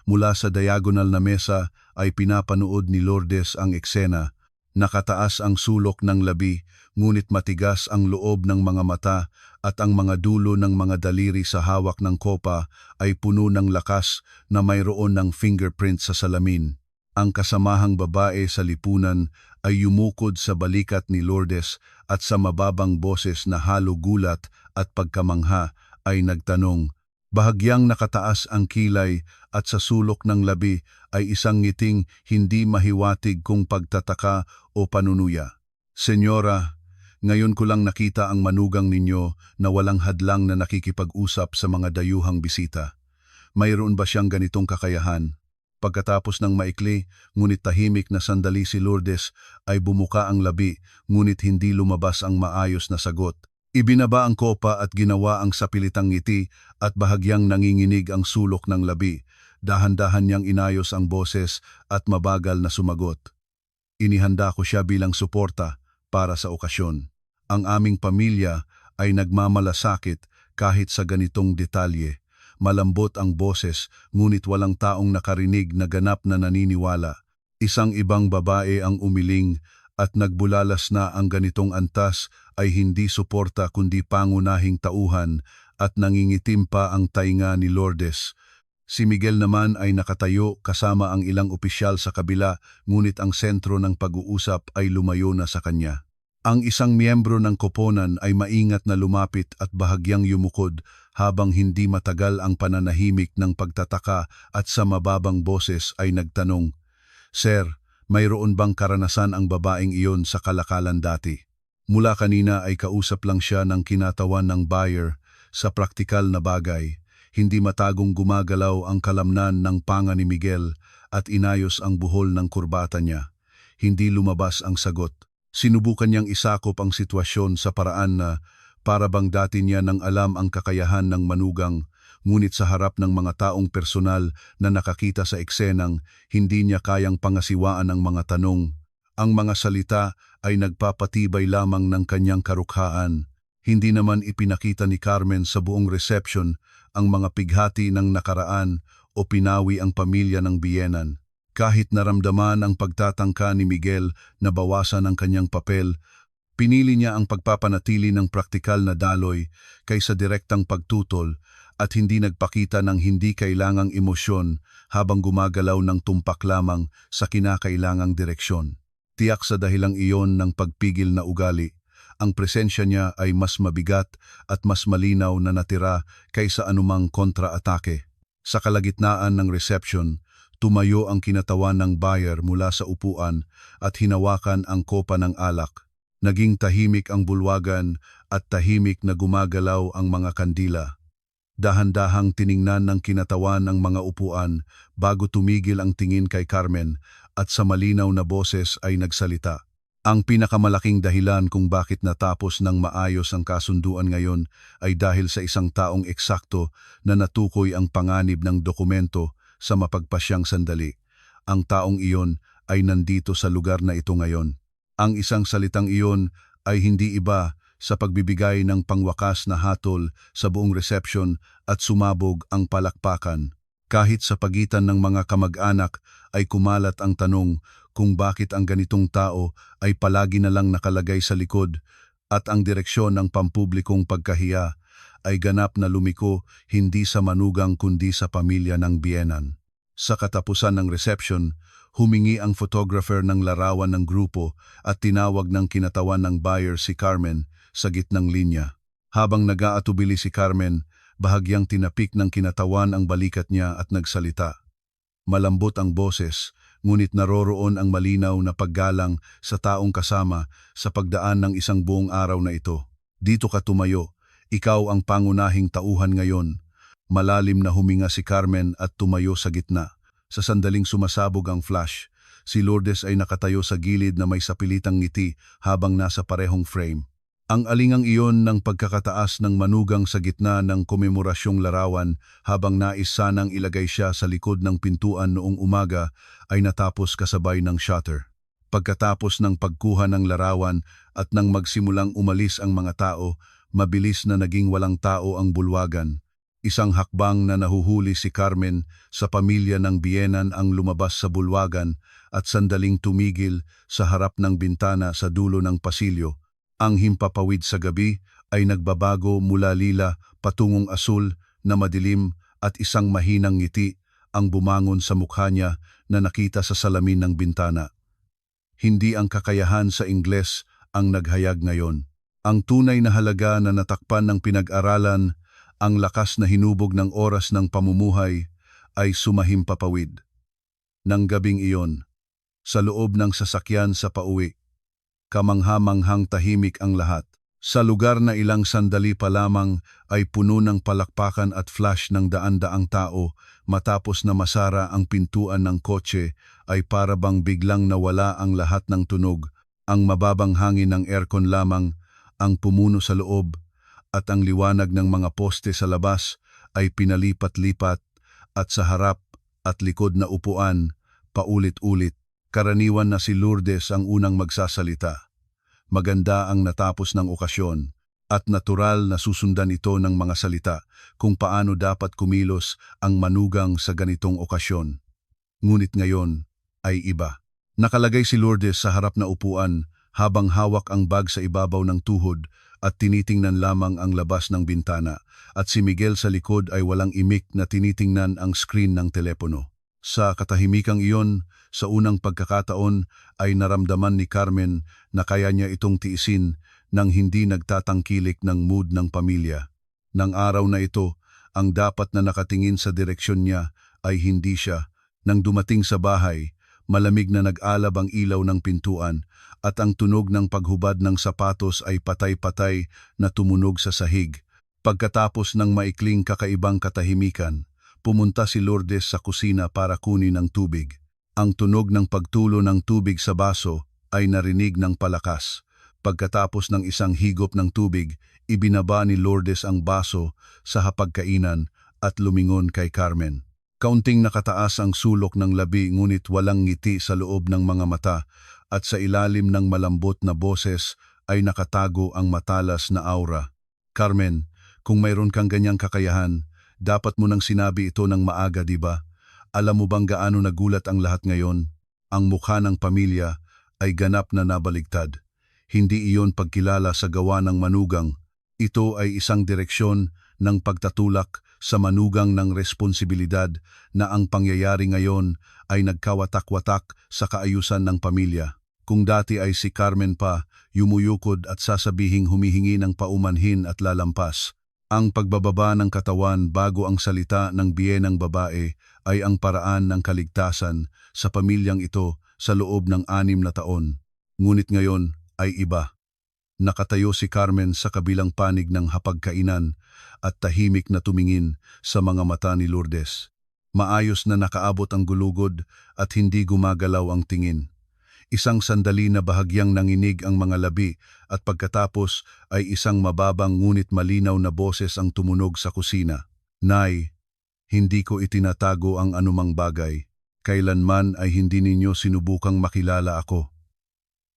Speaker 1: Mula sa diagonal na mesa ay pinapanood ni Lourdes ang eksena, Nakataas ang sulok ng labi, ngunit matigas ang loob ng mga mata at ang mga dulo ng mga daliri sa hawak ng kopa ay puno ng lakas na mayroon ng fingerprint sa salamin. Ang kasamahang babae sa lipunan ay yumukod sa balikat ni Lourdes at sa mababang boses na halo gulat at pagkamangha ay nagtanong. Bahagyang nakataas ang kilay at sa sulok ng labi ay isang ngiting hindi mahiwatig kung pagtataka o panunuya. Senyora, ngayon ko lang nakita ang manugang ninyo na walang hadlang na nakikipag-usap sa mga dayuhang bisita. Mayroon ba siyang ganitong kakayahan? Pagkatapos ng maikli, ngunit tahimik na sandali si Lourdes ay bumuka ang labi, ngunit hindi lumabas ang maayos na sagot. Ibinaba ang kopa at ginawa ang sapilitang ngiti at bahagyang nanginginig ang sulok ng labi. Dahan-dahan niyang inayos ang boses at mabagal na sumagot. Inihanda ko siya bilang suporta para sa okasyon. Ang aming pamilya ay nagmamalasakit kahit sa ganitong detalye. Malambot ang boses, ngunit walang taong nakarinig na ganap na naniniwala. Isang ibang babae ang umiling at nagbulalas na ang ganitong antas ay hindi suporta kundi pangunahing tauhan at nangingitim pa ang tainga ni Lourdes. Si Miguel naman ay nakatayo kasama ang ilang opisyal sa kabila, ngunit ang sentro ng pag-uusap ay lumayo na sa kanya. Ang isang miyembro ng koponan ay maingat na lumapit at bahagyang yumukod habang hindi matagal ang pananahimik ng pagtataka at sa mababang boses ay nagtanong, "Sir, mayroon bang karanasan ang babaeng iyon sa kalakalan dati?" Mula kanina ay kausap lang siya ng kinatawan ng buyer sa praktikal na bagay. Hindi matagong gumagalaw ang kalamnan ng panga ni Miguel at inayos ang buhol ng kurbata niya. Hindi lumabas ang sagot. Sinubukan niyang isakop ang sitwasyon sa paraan na para bang dati niya nang alam ang kakayahan ng manugang, ngunit sa harap ng mga taong personal na nakakita sa eksenang, hindi niya kayang pangasiwaan ang mga tanong. Ang mga salita ay nagpapatibay lamang ng kanyang karukhaan. Hindi naman ipinakita ni Carmen sa buong reception ang mga pighati ng nakaraan o pinawi ang pamilya ng biyenan. Kahit naramdaman ang pagtatangka ni Miguel na bawasan ang kanyang papel, pinili niya ang pagpapanatili ng praktikal na daloy kaysa direktang pagtutol at hindi nagpakita ng hindi kailangang emosyon habang gumagalaw ng tumpak lamang sa kinakailangang direksyon. Tiyak sa dahilang iyon ng pagpigil na ugali, ang presensya niya ay mas mabigat at mas malinaw na natira kaysa anumang kontra-atake. Sa kalagitnaan ng reception, tumayo ang kinatawan ng buyer mula sa upuan at hinawakan ang kopa ng alak. Naging tahimik ang bulwagan at tahimik na gumagalaw ang mga kandila. Dahan-dahang tiningnan ng kinatawan ang mga upuan bago tumigil ang tingin kay Carmen at sa malinaw na boses ay nagsalita. Ang pinakamalaking dahilan kung bakit natapos ng maayos ang kasunduan ngayon ay dahil sa isang taong eksakto na natukoy ang panganib ng dokumento sa mapagpasyang sandali. Ang taong iyon ay nandito sa lugar na ito ngayon. Ang isang salitang iyon ay hindi iba sa pagbibigay ng pangwakas na hatol sa buong reception at sumabog ang palakpakan. Kahit sa pagitan ng mga kamag-anak ay kumalat ang tanong kung bakit ang ganitong tao ay palagi na lang nakalagay sa likod at ang direksyon ng pampublikong pagkahiya ay ganap na lumiko hindi sa manugang kundi sa pamilya ng biyenan. Sa katapusan ng reception, humingi ang photographer ng larawan ng grupo at tinawag ng kinatawan ng buyer si Carmen sa gitnang linya. Habang nag-aatubili si Carmen, bahagyang tinapik ng kinatawan ang balikat niya at nagsalita. Malambot ang boses, ngunit naroroon ang malinaw na paggalang sa taong kasama sa pagdaan ng isang buong araw na ito. Dito ka tumayo, ikaw ang pangunahing tauhan ngayon. Malalim na huminga si Carmen at tumayo sa gitna. Sa sandaling sumasabog ang flash, si Lourdes ay nakatayo sa gilid na may sapilitang ngiti habang nasa parehong frame. Ang alingang iyon ng pagkakataas ng manugang sa gitna ng komemorasyong larawan habang nais sanang ilagay siya sa likod ng pintuan noong umaga ay natapos kasabay ng shutter. Pagkatapos ng pagkuha ng larawan at nang magsimulang umalis ang mga tao, mabilis na naging walang tao ang bulwagan. Isang hakbang na nahuhuli si Carmen sa pamilya ng biyenan ang lumabas sa bulwagan at sandaling tumigil sa harap ng bintana sa dulo ng pasilyo. Ang himpapawid sa gabi ay nagbabago mula lila patungong asul na madilim at isang mahinang ngiti ang bumangon sa mukha niya na nakita sa salamin ng bintana. Hindi ang kakayahan sa Ingles ang naghayag ngayon. Ang tunay na halaga na natakpan ng pinag-aralan, ang lakas na hinubog ng oras ng pamumuhay ay sumahimpapawid. Nang gabing iyon, sa loob ng sasakyan sa pauwi, kamangha-manghang tahimik ang lahat. Sa lugar na ilang sandali pa lamang ay puno ng palakpakan at flash ng daan-daang tao matapos na masara ang pintuan ng kotse ay para bang biglang nawala ang lahat ng tunog, ang mababang hangin ng aircon lamang ang pumuno sa loob at ang liwanag ng mga poste sa labas ay pinalipat-lipat at sa harap at likod na upuan, paulit-ulit. Karaniwan na si Lourdes ang unang magsasalita. Maganda ang natapos ng okasyon at natural na susundan ito ng mga salita kung paano dapat kumilos ang manugang sa ganitong okasyon. Ngunit ngayon ay iba. Nakalagay si Lourdes sa harap na upuan habang hawak ang bag sa ibabaw ng tuhod at tinitingnan lamang ang labas ng bintana at si Miguel sa likod ay walang imik na tinitingnan ang screen ng telepono. Sa katahimikang iyon, sa unang pagkakataon ay naramdaman ni Carmen na kaya niya itong tiisin nang hindi nagtatangkilik ng mood ng pamilya. Nang araw na ito, ang dapat na nakatingin sa direksyon niya ay hindi siya. Nang dumating sa bahay, malamig na nag-alab ang ilaw ng pintuan at ang tunog ng paghubad ng sapatos ay patay-patay na tumunog sa sahig. Pagkatapos ng maikling kakaibang katahimikan, pumunta si Lourdes sa kusina para kunin ang tubig. Ang tunog ng pagtulo ng tubig sa baso ay narinig ng palakas. Pagkatapos ng isang higop ng tubig, ibinaba ni Lourdes ang baso sa hapagkainan at lumingon kay Carmen. Kaunting nakataas ang sulok ng labi ngunit walang ngiti sa loob ng mga mata at sa ilalim ng malambot na boses ay nakatago ang matalas na aura. Carmen, kung mayroon kang ganyang kakayahan, dapat mo nang sinabi ito ng maaga, di ba? Alam mo bang gaano nagulat ang lahat ngayon? Ang mukha ng pamilya ay ganap na nabaligtad. Hindi iyon pagkilala sa gawa ng manugang. Ito ay isang direksyon ng pagtatulak sa manugang ng responsibilidad na ang pangyayari ngayon ay nagkawatak-watak sa kaayusan ng pamilya. Kung dati ay si Carmen pa, yumuyukod at sasabihing humihingi ng paumanhin at lalampas. Ang pagbababa ng katawan bago ang salita ng biyenang babae ay ang paraan ng kaligtasan sa pamilyang ito sa loob ng 6 na taon. Ngunit ngayon ay iba. Nakatayo si Carmen sa kabilang panig ng hapagkainan at tahimik na tumingin sa mga mata ni Lourdes. Maayos na nakaabot ang gulugod at hindi gumagalaw ang tingin. Isang sandali na bahagyang nanginig ang mga labi at pagkatapos ay isang mababang ngunit malinaw na boses ang tumunog sa kusina. Nay, hindi ko itinatago ang anumang bagay. Kailanman ay hindi ninyo sinubukang makilala ako.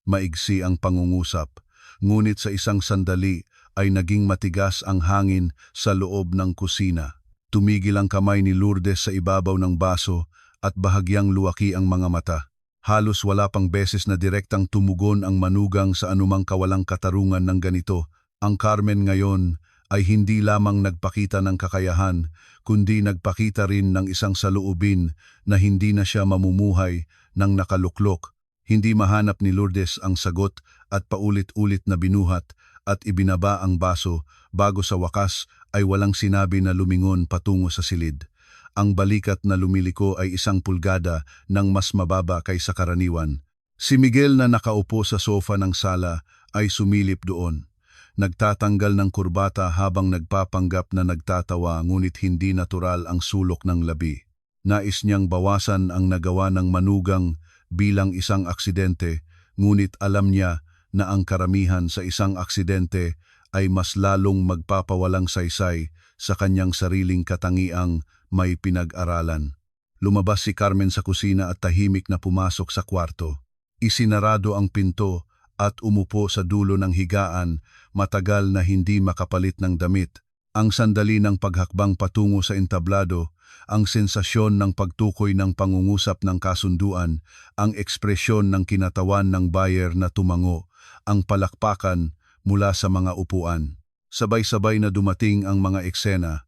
Speaker 1: Maigsi ang pangungusap, ngunit sa isang sandali ay naging matigas ang hangin sa loob ng kusina. Tumigil ang kamay ni Lourdes sa ibabaw ng baso at bahagyang luwaki ang mga mata. Halos wala pang beses na direktang tumugon ang manugang sa anumang kawalang katarungan ng ganito. Ang Carmen ngayon ay hindi lamang nagpakita ng kakayahan, kundi nagpakita rin ng isang saloobin na hindi na siya mamumuhay ng nakaluklok. Hindi mahanap ni Lourdes ang sagot at paulit-ulit na binuhat at ibinaba ang baso bago sa wakas ay walang sinabi na lumingon patungo sa silid. Ang balikat na lumiliko ay 1 pulgada ng mas mababa kaysa karaniwan. Si Miguel na nakaupo sa sofa ng sala ay sumilip doon. Nagtatanggal ng kurbata habang nagpapanggap na nagtatawa ngunit hindi natural ang sulok ng labi. Nais niyang bawasan ang nagawa ng manugang bilang isang aksidente, ngunit alam niya na ang karamihan sa isang aksidente ay mas lalong magpapawalang saysay sa kanyang sariling katangiang may pinag-aralan. Lumabas si Carmen sa kusina at tahimik na pumasok sa kwarto. Isinarado ang pinto at umupo sa dulo ng higaan, matagal na hindi makapalit ng damit. Ang sandali ng paghakbang patungo sa entablado, ang sensasyon ng pagtukoy ng pangungusap ng kasunduan, ang ekspresyon ng kinatawan ng buyer na tumango, ang palakpakan mula sa mga upuan. Sabay-sabay na dumating ang mga eksena,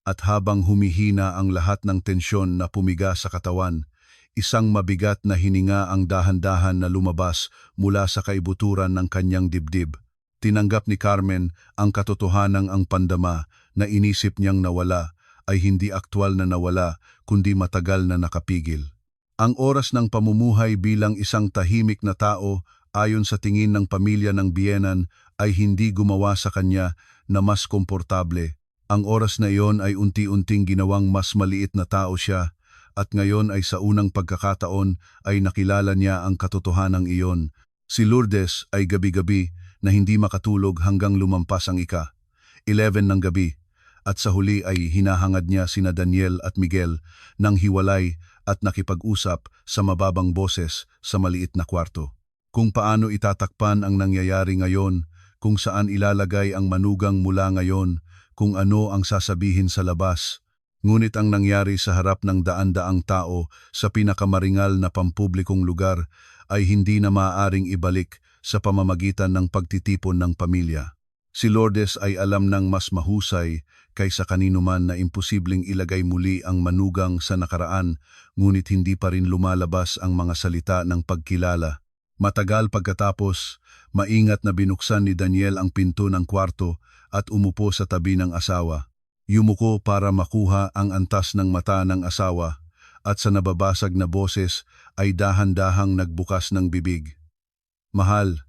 Speaker 1: at habang humihina ang lahat ng tensyon na pumiga sa katawan, isang mabigat na hininga ang dahan-dahan na lumabas mula sa kaibuturan ng kanyang dibdib. Tinanggap ni Carmen ang katotohanang ang pandama na inisip niyang nawala ay hindi aktwal na nawala kundi matagal na nakapigil. Ang oras ng pamumuhay bilang isang tahimik na tao ayon sa tingin ng pamilya ng biyenan ay hindi gumawa sa kanya na mas komportable. Ang oras na iyon ay unti-unting ginawang mas maliit na tao siya at ngayon ay sa unang pagkakataon ay nakilala niya ang katotohanang iyon. Si Lourdes ay gabi-gabi na hindi makatulog hanggang lumampas ang 11 ng gabi at sa huli ay hinahangad niya sina Daniel at Miguel nang hiwalay at nakipag-usap sa mababang boses sa maliit na kwarto. Kung paano itatakpan ang nangyayari ngayon, kung saan ilalagay ang manugang mula ngayon, kung ano ang sasabihin sa labas. Ngunit ang nangyari sa harap ng daan-daang tao sa pinakamaringal na pampublikong lugar ay hindi na maaaring ibalik sa pamamagitan ng pagtitipon ng pamilya. Si Lourdes ay alam ng mas mahusay kaysa kanino man na imposibleng ilagay muli ang manugang sa nakaraan, ngunit hindi pa rin lumalabas ang mga salita ng pagkilala. Matagal pagkatapos, maingat na binuksan ni Daniel ang pinto ng kwarto at umupo sa tabi ng asawa. Yumuko para makuha ang antas ng mata ng asawa at sa nababasag na boses ay dahan-dahang nagbukas ng bibig. Mahal,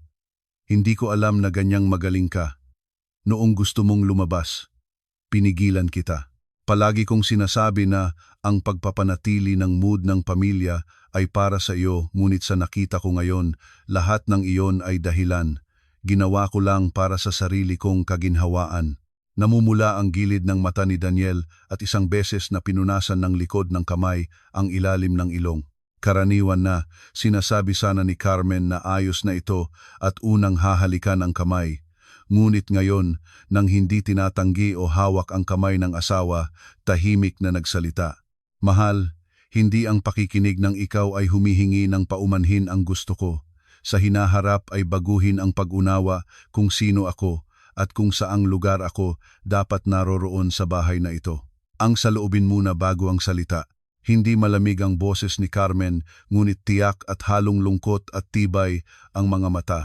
Speaker 1: hindi ko alam na ganyang magaling ka. Noong gusto mong lumabas, pinigilan kita. Palagi kong sinasabi na ang pagpapanatili ng mood ng pamilya ay para sa iyo, ngunit sa nakita ko ngayon, lahat ng iyon ay dahilan. Ginawa ko lang para sa sarili kong kaginhawaan. Namumula ang gilid ng mata ni Daniel at isang beses na pinunasan ng likod ng kamay ang ilalim ng ilong. Karaniwan na, sinasabi sana ni Carmen na ayos na ito at unang hahalikan ang kamay. Ngunit ngayon, nang hindi tinatanggi o hawak ang kamay ng asawa, tahimik na nagsalita. Mahal, hindi ang pakikinig ng ikaw ay humihingi ng paumanhin ang gusto ko. Sa hinaharap ay baguhin ang pag-unawa kung sino ako at kung saang lugar ako dapat naroroon sa bahay na ito. Ang saloobin muna bago ang salita. Hindi malamig ang boses ni Carmen, ngunit tiyak at halong lungkot at tibay ang mga mata.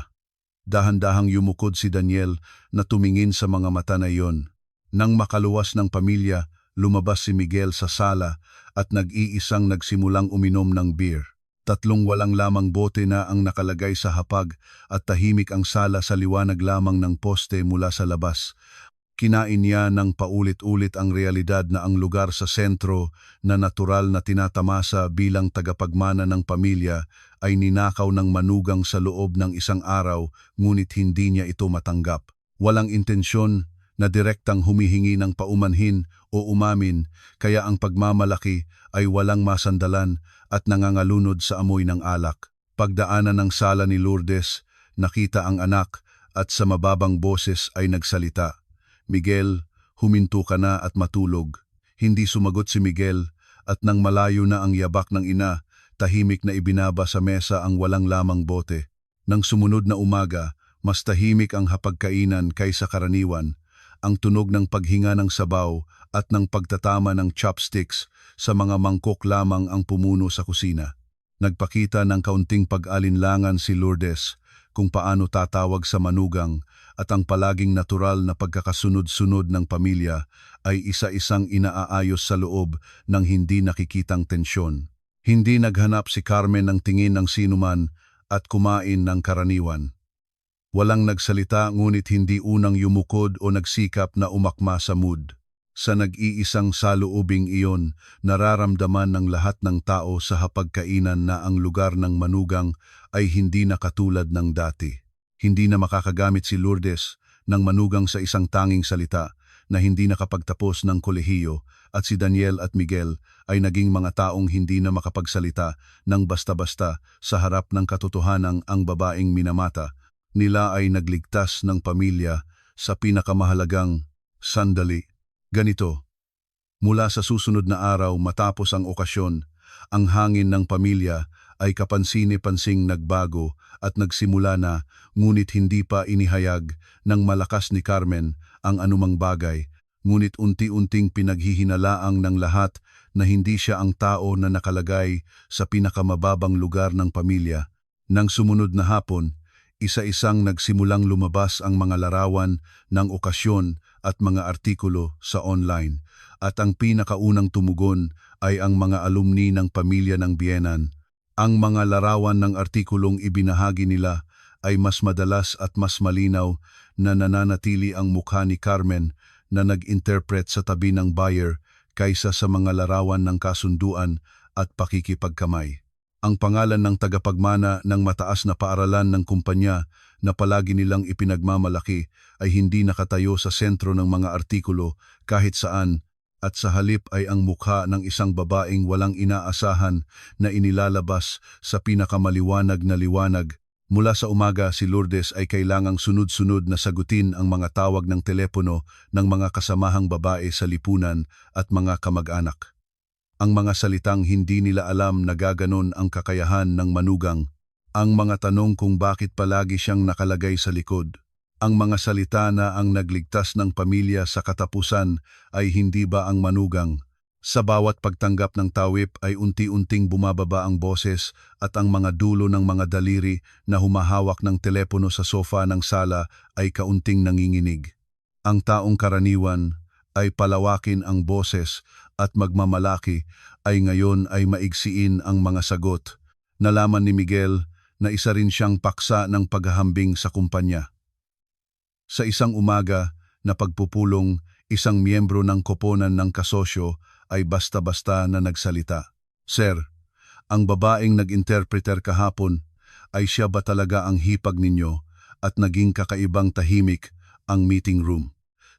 Speaker 1: Dahan-dahang yumukod si Daniel na tumingin sa mga mata na iyon. Nang makaluwas ng pamilya, lumabas si Miguel sa sala at nag-iisang nagsimulang uminom ng beer. 3 walang lamang bote na ang nakalagay sa hapag at tahimik ang sala sa liwanag lamang ng poste mula sa labas. Kinain niya ng paulit-ulit ang realidad na ang lugar sa sentro na natural na tinatamasa bilang tagapagmana ng pamilya ay ninakaw ng manugang sa loob ng isang araw, ngunit hindi niya ito matanggap. Walang intensyon na direktang humihingi ng paumanhin o umamin, kaya ang pagmamalaki ay walang masandalan at nangangalunod sa amoy ng alak. Pagdaanan ng sala ni Lourdes, nakita ang anak at sa mababang boses ay nagsalita. Miguel, huminto ka na at matulog. Hindi sumagot si Miguel at nang malayo na ang yabak ng ina, tahimik na ibinaba sa mesa ang walang lamang bote. Nang sumunod na umaga, mas tahimik ang hapagkainan kaysa karaniwan. Ang tunog ng paghinga ng sabaw at ng pagtatama ng chopsticks sa mga mangkok lamang ang pumuno sa kusina. Nagpakita ng kaunting pag-alinlangan si Lourdes kung paano tatawag sa manugang at ang palaging natural na pagkakasunod-sunod ng pamilya ay isa-isang inaayos sa loob ng hindi nakikitang tensyon. Hindi naghanap si Carmen ng tingin ng sinuman at kumain ng karaniwan. Walang nagsalita ngunit hindi unang yumukod o nagsikap na umakma sa mood. Sa nag-iisang saloobing iyon, nararamdaman ng lahat ng tao sa hapagkainan na ang lugar ng manugang ay hindi na katulad ng dati. Hindi na makakagamit si Lourdes ng manugang sa isang tanging salita na hindi nakapagtapos ng kolehiyo at si Daniel at Miguel ay naging mga taong hindi na makapagsalita ng basta-basta sa harap ng katotohanang ang babaeng minamata nila ay nagligtas ng pamilya sa pinakamahalagang sandali. Ganito, mula sa susunod na araw matapos ang okasyon, ang hangin ng pamilya ay kapansini-pansing nagbago at nagsimula na, ngunit hindi pa inihayag ng malakas ni Carmen ang anumang bagay, ngunit unti-unting pinaghihinalaang ng lahat na hindi siya ang tao na nakalagay sa pinakamababang lugar ng pamilya. Nang sumunod na hapon, isa-isang nagsimulang lumabas ang mga larawan ng okasyon at mga artikulo sa online, at ang pinakaunang tumugon ay ang mga alumni ng pamilya ng biyenan. Ang mga larawan ng artikulong ibinahagi nila ay mas madalas at mas malinaw na nananatili ang mukha ni Carmen na nag-interpret sa tabi ng buyer kaysa sa mga larawan ng kasunduan at pakikipagkamay. Ang pangalan ng tagapagmana ng mataas na paaralan ng kumpanya na palagi nilang ipinagmamalaki ay hindi nakatayo sa sentro ng mga artikulo kahit saan, at sa halip ay ang mukha ng isang babaeng walang inaasahan na inilalabas sa pinakamaliwanag na liwanag. Mula sa umaga, si Lourdes ay kailangang sunod-sunod na sagutin ang mga tawag ng telepono ng mga kasamahang babae sa lipunan at mga kamag-anak. Ang mga salitang hindi nila alam na gaganon ang kakayahan ng manugang. Ang mga tanong kung bakit palagi siyang nakalagay sa likod. Ang mga salita na ang nagligtas ng pamilya sa katapusan ay hindi ba ang manugang. Sa bawat pagtanggap ng tawip ay unti-unting bumababa ang boses at ang mga dulo ng mga daliri na humahawak ng telepono sa sofa ng sala ay kaunting nanginginig. Ang taong karaniwan ay palawakin ang boses at magmamalaki ay ngayon ay maigsiin ang mga sagot. Nalaman ni Miguel na isa rin siyang paksa ng paghahambing sa kumpanya. Sa isang umaga na pagpupulong, isang miyembro ng koponan ng kasosyo ay basta-basta na nagsalita. Sir, ang babaeng nag-interpreter kahapon, ay siya ba talaga ang hipag ninyo at naging kakaibang tahimik ang meeting room?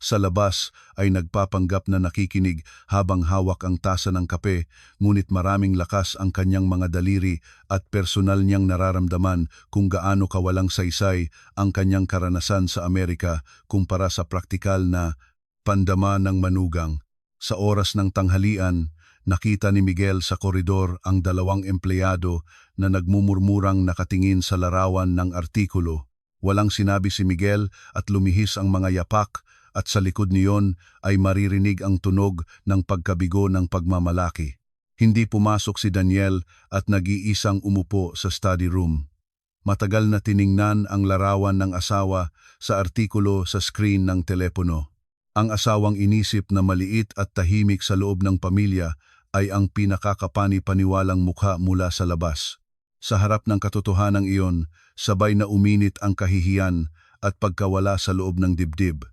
Speaker 1: Sa labas ay nagpapanggap na nakikinig habang hawak ang tasa ng kape, ngunit maraming lakas ang kanyang mga daliri at personal niyang nararamdaman kung gaano kawalang saysay ang kanyang karanasan sa Amerika kumpara sa praktikal na pandama ng manugang. Sa oras ng tanghalian, nakita ni Miguel sa koridor ang dalawang empleyado na nagmumurmurang nakatingin sa larawan ng artikulo. Walang sinabi si Miguel at lumihis ang mga yapak, at sa likod niyon ay maririnig ang tunog ng pagkabigo ng pagmamalaki. Hindi pumasok si Daniel at nag-iisang umupo sa study room. Matagal na tiningnan ang larawan ng asawa sa artikulo sa screen ng telepono. Ang asawang inisip na maliit at tahimik sa loob ng pamilya ay ang pinakakapani-paniwalang mukha mula sa labas. Sa harap ng katotohanan iyon, sabay na uminit ang kahihiyan at pagkawala sa loob ng dibdib.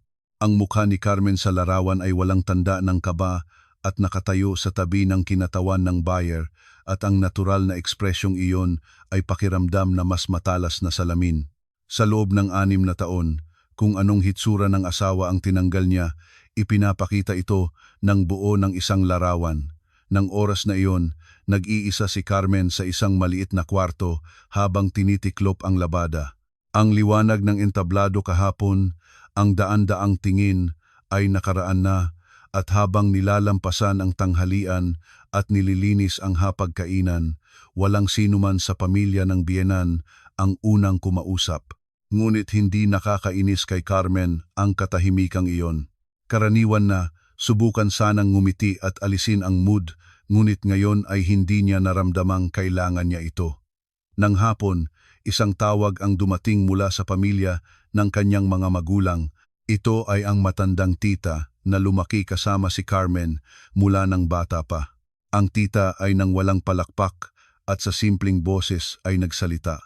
Speaker 1: Ang mukha ni Carmen sa larawan ay walang tanda ng kaba at nakatayo sa tabi ng kinatawan ng buyer, at ang natural na ekspresyong iyon ay pakiramdam na mas matalas na salamin. Sa loob ng 6 na taon, kung anong hitsura ng asawa ang tinanggal niya, ipinapakita ito ng buo ng isang larawan. Nang oras na iyon, nag-iisa si Carmen sa isang maliit na kwarto habang tinitiklop ang labada. Ang liwanag ng entablado kahapon, ang daan-daang tingin ay nakaraan na, at habang nilalampasan ang tanghalian at nililinis ang hapagkainan, walang sinuman sa pamilya ng biyenan ang unang kumausap. Ngunit hindi nakakainis kay Carmen ang katahimikang iyon. Karaniwan na, subukan sanang ngumiti at alisin ang mood, ngunit ngayon ay hindi niya naramdamang kailangan niya ito. Nang hapon, isang tawag ang dumating mula sa pamilya ng kanyang mga magulang. Ito ay ang matandang tita na lumaki kasama si Carmen mula ng bata pa. Ang tita ay nang walang palakpak at sa simpleng boses ay nagsalita.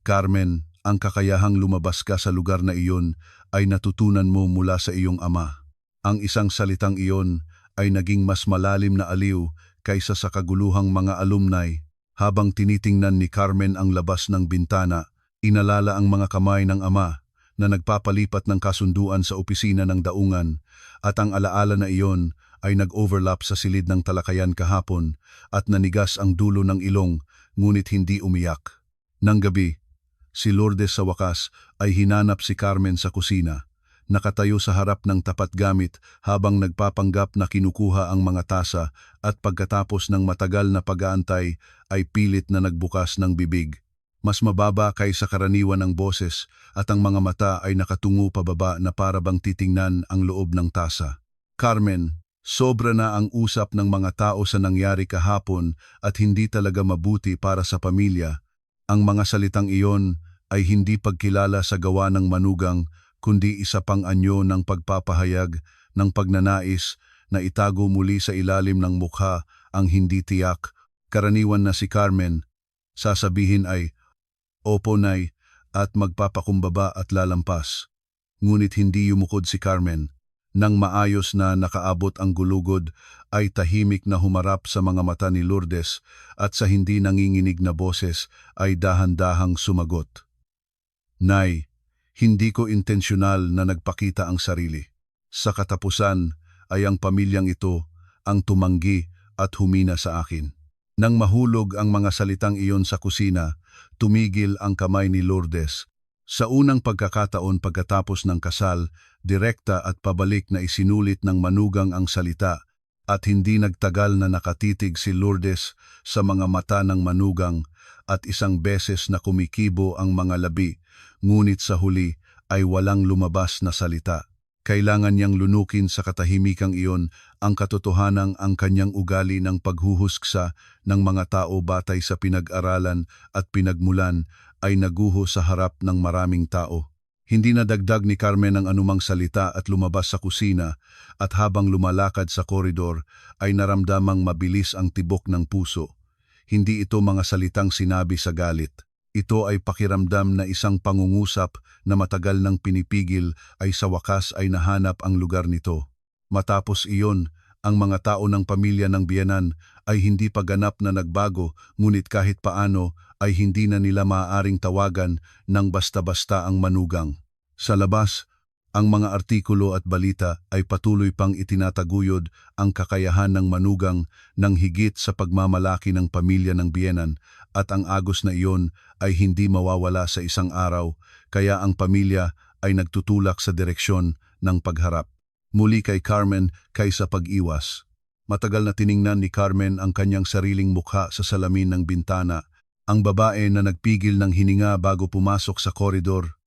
Speaker 1: Carmen, ang kakayahang lumabas ka sa lugar na iyon ay natutunan mo mula sa iyong ama. Ang isang salitang iyon ay naging mas malalim na aliw kaysa sa kaguluhang mga alumni. Habang tinitingnan ni Carmen ang labas ng bintana, inalala ang mga kamay ng ama na nagpapalipat ng kasunduan sa opisina ng daungan, at ang alaala na iyon ay nag-overlap sa silid ng talakayan kahapon at nanigas ang dulo ng ilong, ngunit hindi umiyak. Nang gabi, si Lourdes sa wakas ay hinanap si Carmen sa kusina. nakatayo sa harap ng tapat gamit habang nagpapanggap na kinukuha ang mga tasa at pagkatapos ng matagal na pag-aantay ay pilit na nagbukas ng bibig. Mas mababa kaysa karaniwan ng boses at ang mga mata ay nakatungo pababa na para bang titingnan ang loob ng tasa. Carmen, sobra na ang usap ng mga tao sa nangyari kahapon at hindi talaga mabuti para sa pamilya. Ang mga salitang iyon ay hindi pagkilala sa gawa ng manugang kundi isa pang anyo ng pagpapahayag ng pagnanais na itago muli sa ilalim ng mukha ang hindi tiyak. Karaniwan na si Carmen, sasabihin ay, "Opo, Nay," at magpapakumbaba at lalampas. Ngunit hindi yumukod si Carmen. Nang maayos na nakaabot ang gulugod, ay tahimik na humarap sa mga mata ni Lourdes at sa hindi nanginginig na boses ay dahan-dahang sumagot. "Nay, hindi ko intensyonal na nagpakita ang sarili. Sa katapusan ay ang pamilyang ito ang tumanggi at humina sa akin." Nang mahulog ang mga salitang iyon sa kusina, tumigil ang kamay ni Lourdes. Sa unang pagkakataon pagkatapos ng kasal, direkta at pabalik na isinulit ng manugang ang salita at hindi nagtagal na nakatitig si Lourdes sa mga mata ng manugang at isang beses na kumikibo ang mga labi, ngunit sa huli ay walang lumabas na salita. Kailangan niyang lunukin sa katahimikang iyon ang katotohanang ang kanyang ugali ng paghuhusksa ng mga tao batay sa pinag-aralan at pinagmulan ay naguho sa harap ng maraming tao. Hindi nadagdag ni Carmen ang anumang salita at lumabas sa kusina at habang lumalakad sa koridor ay naramdamang mabilis ang tibok ng puso. Hindi ito mga salitang sinabi sa galit. Ito ay pakiramdam na isang pangungusap na matagal nang pinipigil ay sa wakas ay nahanap ang lugar nito. Matapos iyon, ang mga tao ng pamilya ng biyenan ay hindi pa ganap na nagbago, ngunit kahit paano ay hindi na nila maaaring tawagan ng basta-basta ang manugang. Sa labas, ang mga artikulo at balita ay patuloy pang itinataguyod ang kakayahan ng manugang ng higit sa pagmamalaki ng pamilya ng biyenan at ang agos na iyon ay hindi mawawala sa isang araw, kaya ang pamilya ay nagtutulak sa direksyon ng pagharap. Muli kay Carmen kaysa pag-iwas. Matagal na tiningnan ni Carmen ang kanyang sariling mukha sa salamin ng bintana, ang babae na nagpigil ng hininga bago pumasok sa koridor.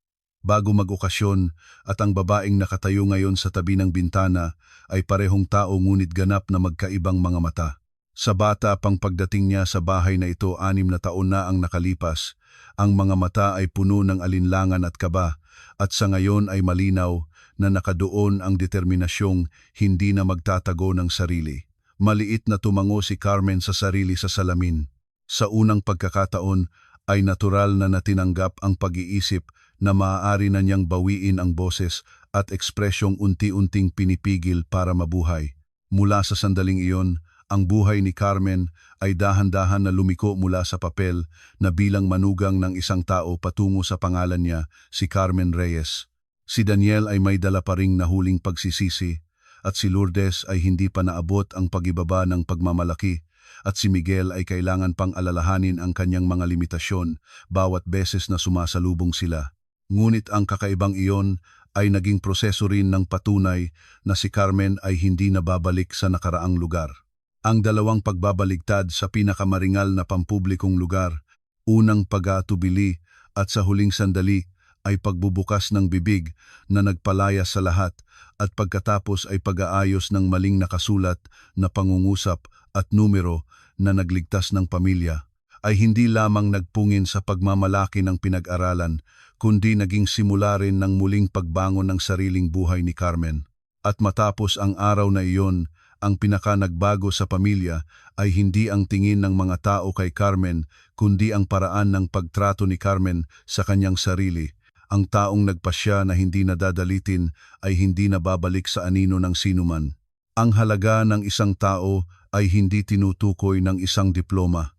Speaker 1: Bago mag-okasyon at ang babaeng nakatayo ngayon sa tabi ng bintana ay parehong tao ngunit ganap na magkaibang mga mata. Sa bata pang pagdating niya sa bahay na ito 6 na taon na ang nakalipas, ang mga mata ay puno ng alinlangan at kaba at sa ngayon ay malinaw na nakadoon ang determinasyong hindi na magtatago ng sarili. Maliit na tumango si Carmen sa sarili sa salamin. Sa unang pagkakataon ay natural na natinanggap ang pag-iisip na maaari na niyang bawiin ang boses at ekspresyong unti-unting pinipigil para mabuhay. Mula sa sandaling iyon, ang buhay ni Carmen ay dahan-dahan na lumiko mula sa papel na bilang manugang ng isang tao patungo sa pangalan niya, si Carmen Reyes. Si Daniel ay may dala pa ring nahuling pagsisisi at si Lourdes ay hindi pa naabot ang pagibaba ng pagmamalaki at si Miguel ay kailangan pang alalahanin ang kanyang mga limitasyon bawat beses na sumasalubong sila. Ngunit ang kakaibang iyon ay naging proseso rin ng patunay na si Carmen ay hindi nababalik sa nakaraang lugar. Ang dalawang pagbabaligtad sa pinakamaringal na pampublikong lugar, unang pag-aatubili at sa huling sandali ay pagbubukas ng bibig na nagpalaya sa lahat at pagkatapos ay pag-aayos ng maling nakasulat na pangungusap at numero na nagligtas ng pamilya, ay hindi lamang nagpungin sa pagmamalaki ng pinag-aralan, kundi naging simula rin ng muling pagbangon ng sariling buhay ni Carmen. At matapos ang araw na iyon, ang pinaka-nagbago sa pamilya ay hindi ang tingin ng mga tao kay Carmen, kundi ang paraan ng pagtrato ni Carmen sa kanyang sarili. Ang taong nagpasya na hindi nadadalitin ay hindi nababalik sa anino ng sinuman. Ang halaga ng isang tao ay hindi tinutukoy ng isang diploma.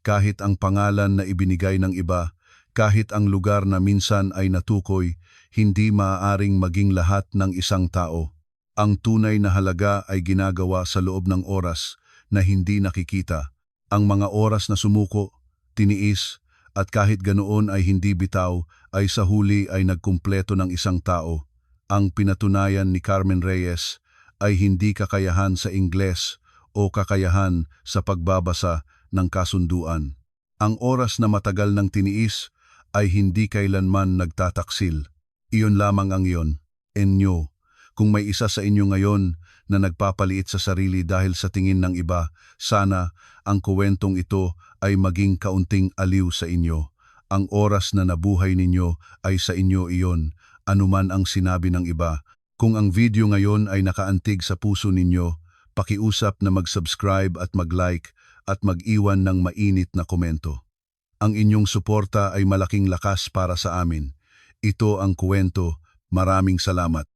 Speaker 1: Kahit ang pangalan na ibinigay ng iba, kahit ang lugar na minsan ay natukoy, hindi maaaring maging lahat ng isang tao. Ang tunay na halaga ay ginagawa sa loob ng oras na hindi nakikita. Ang mga oras na sumuko, tiniis, at kahit ganoon ay hindi bitaw, ay sa huli ay nagkumpleto ng isang tao. Ang pinatunayan ni Carmen Reyes ay hindi kakayahan sa Ingles o kakayahan sa pagbabasa ng kasunduan. Ang oras na matagal ng tiniis ay hindi kailanman nagtataksil. Iyon lamang ang iyon, enyo. Kung may isa sa inyo ngayon na nagpapaliit sa sarili dahil sa tingin ng iba, sana ang kuwentong ito ay maging kaunting aliw sa inyo. Ang oras na nabuhay ninyo ay sa inyo iyon, anuman ang sinabi ng iba. Kung ang video ngayon ay nakaantig sa puso ninyo, pakiusap na mag-subscribe at mag-like at mag-iwan ng mainit na komento. Ang inyong suporta ay malaking lakas para sa amin. Ito ang kwento. Maraming salamat.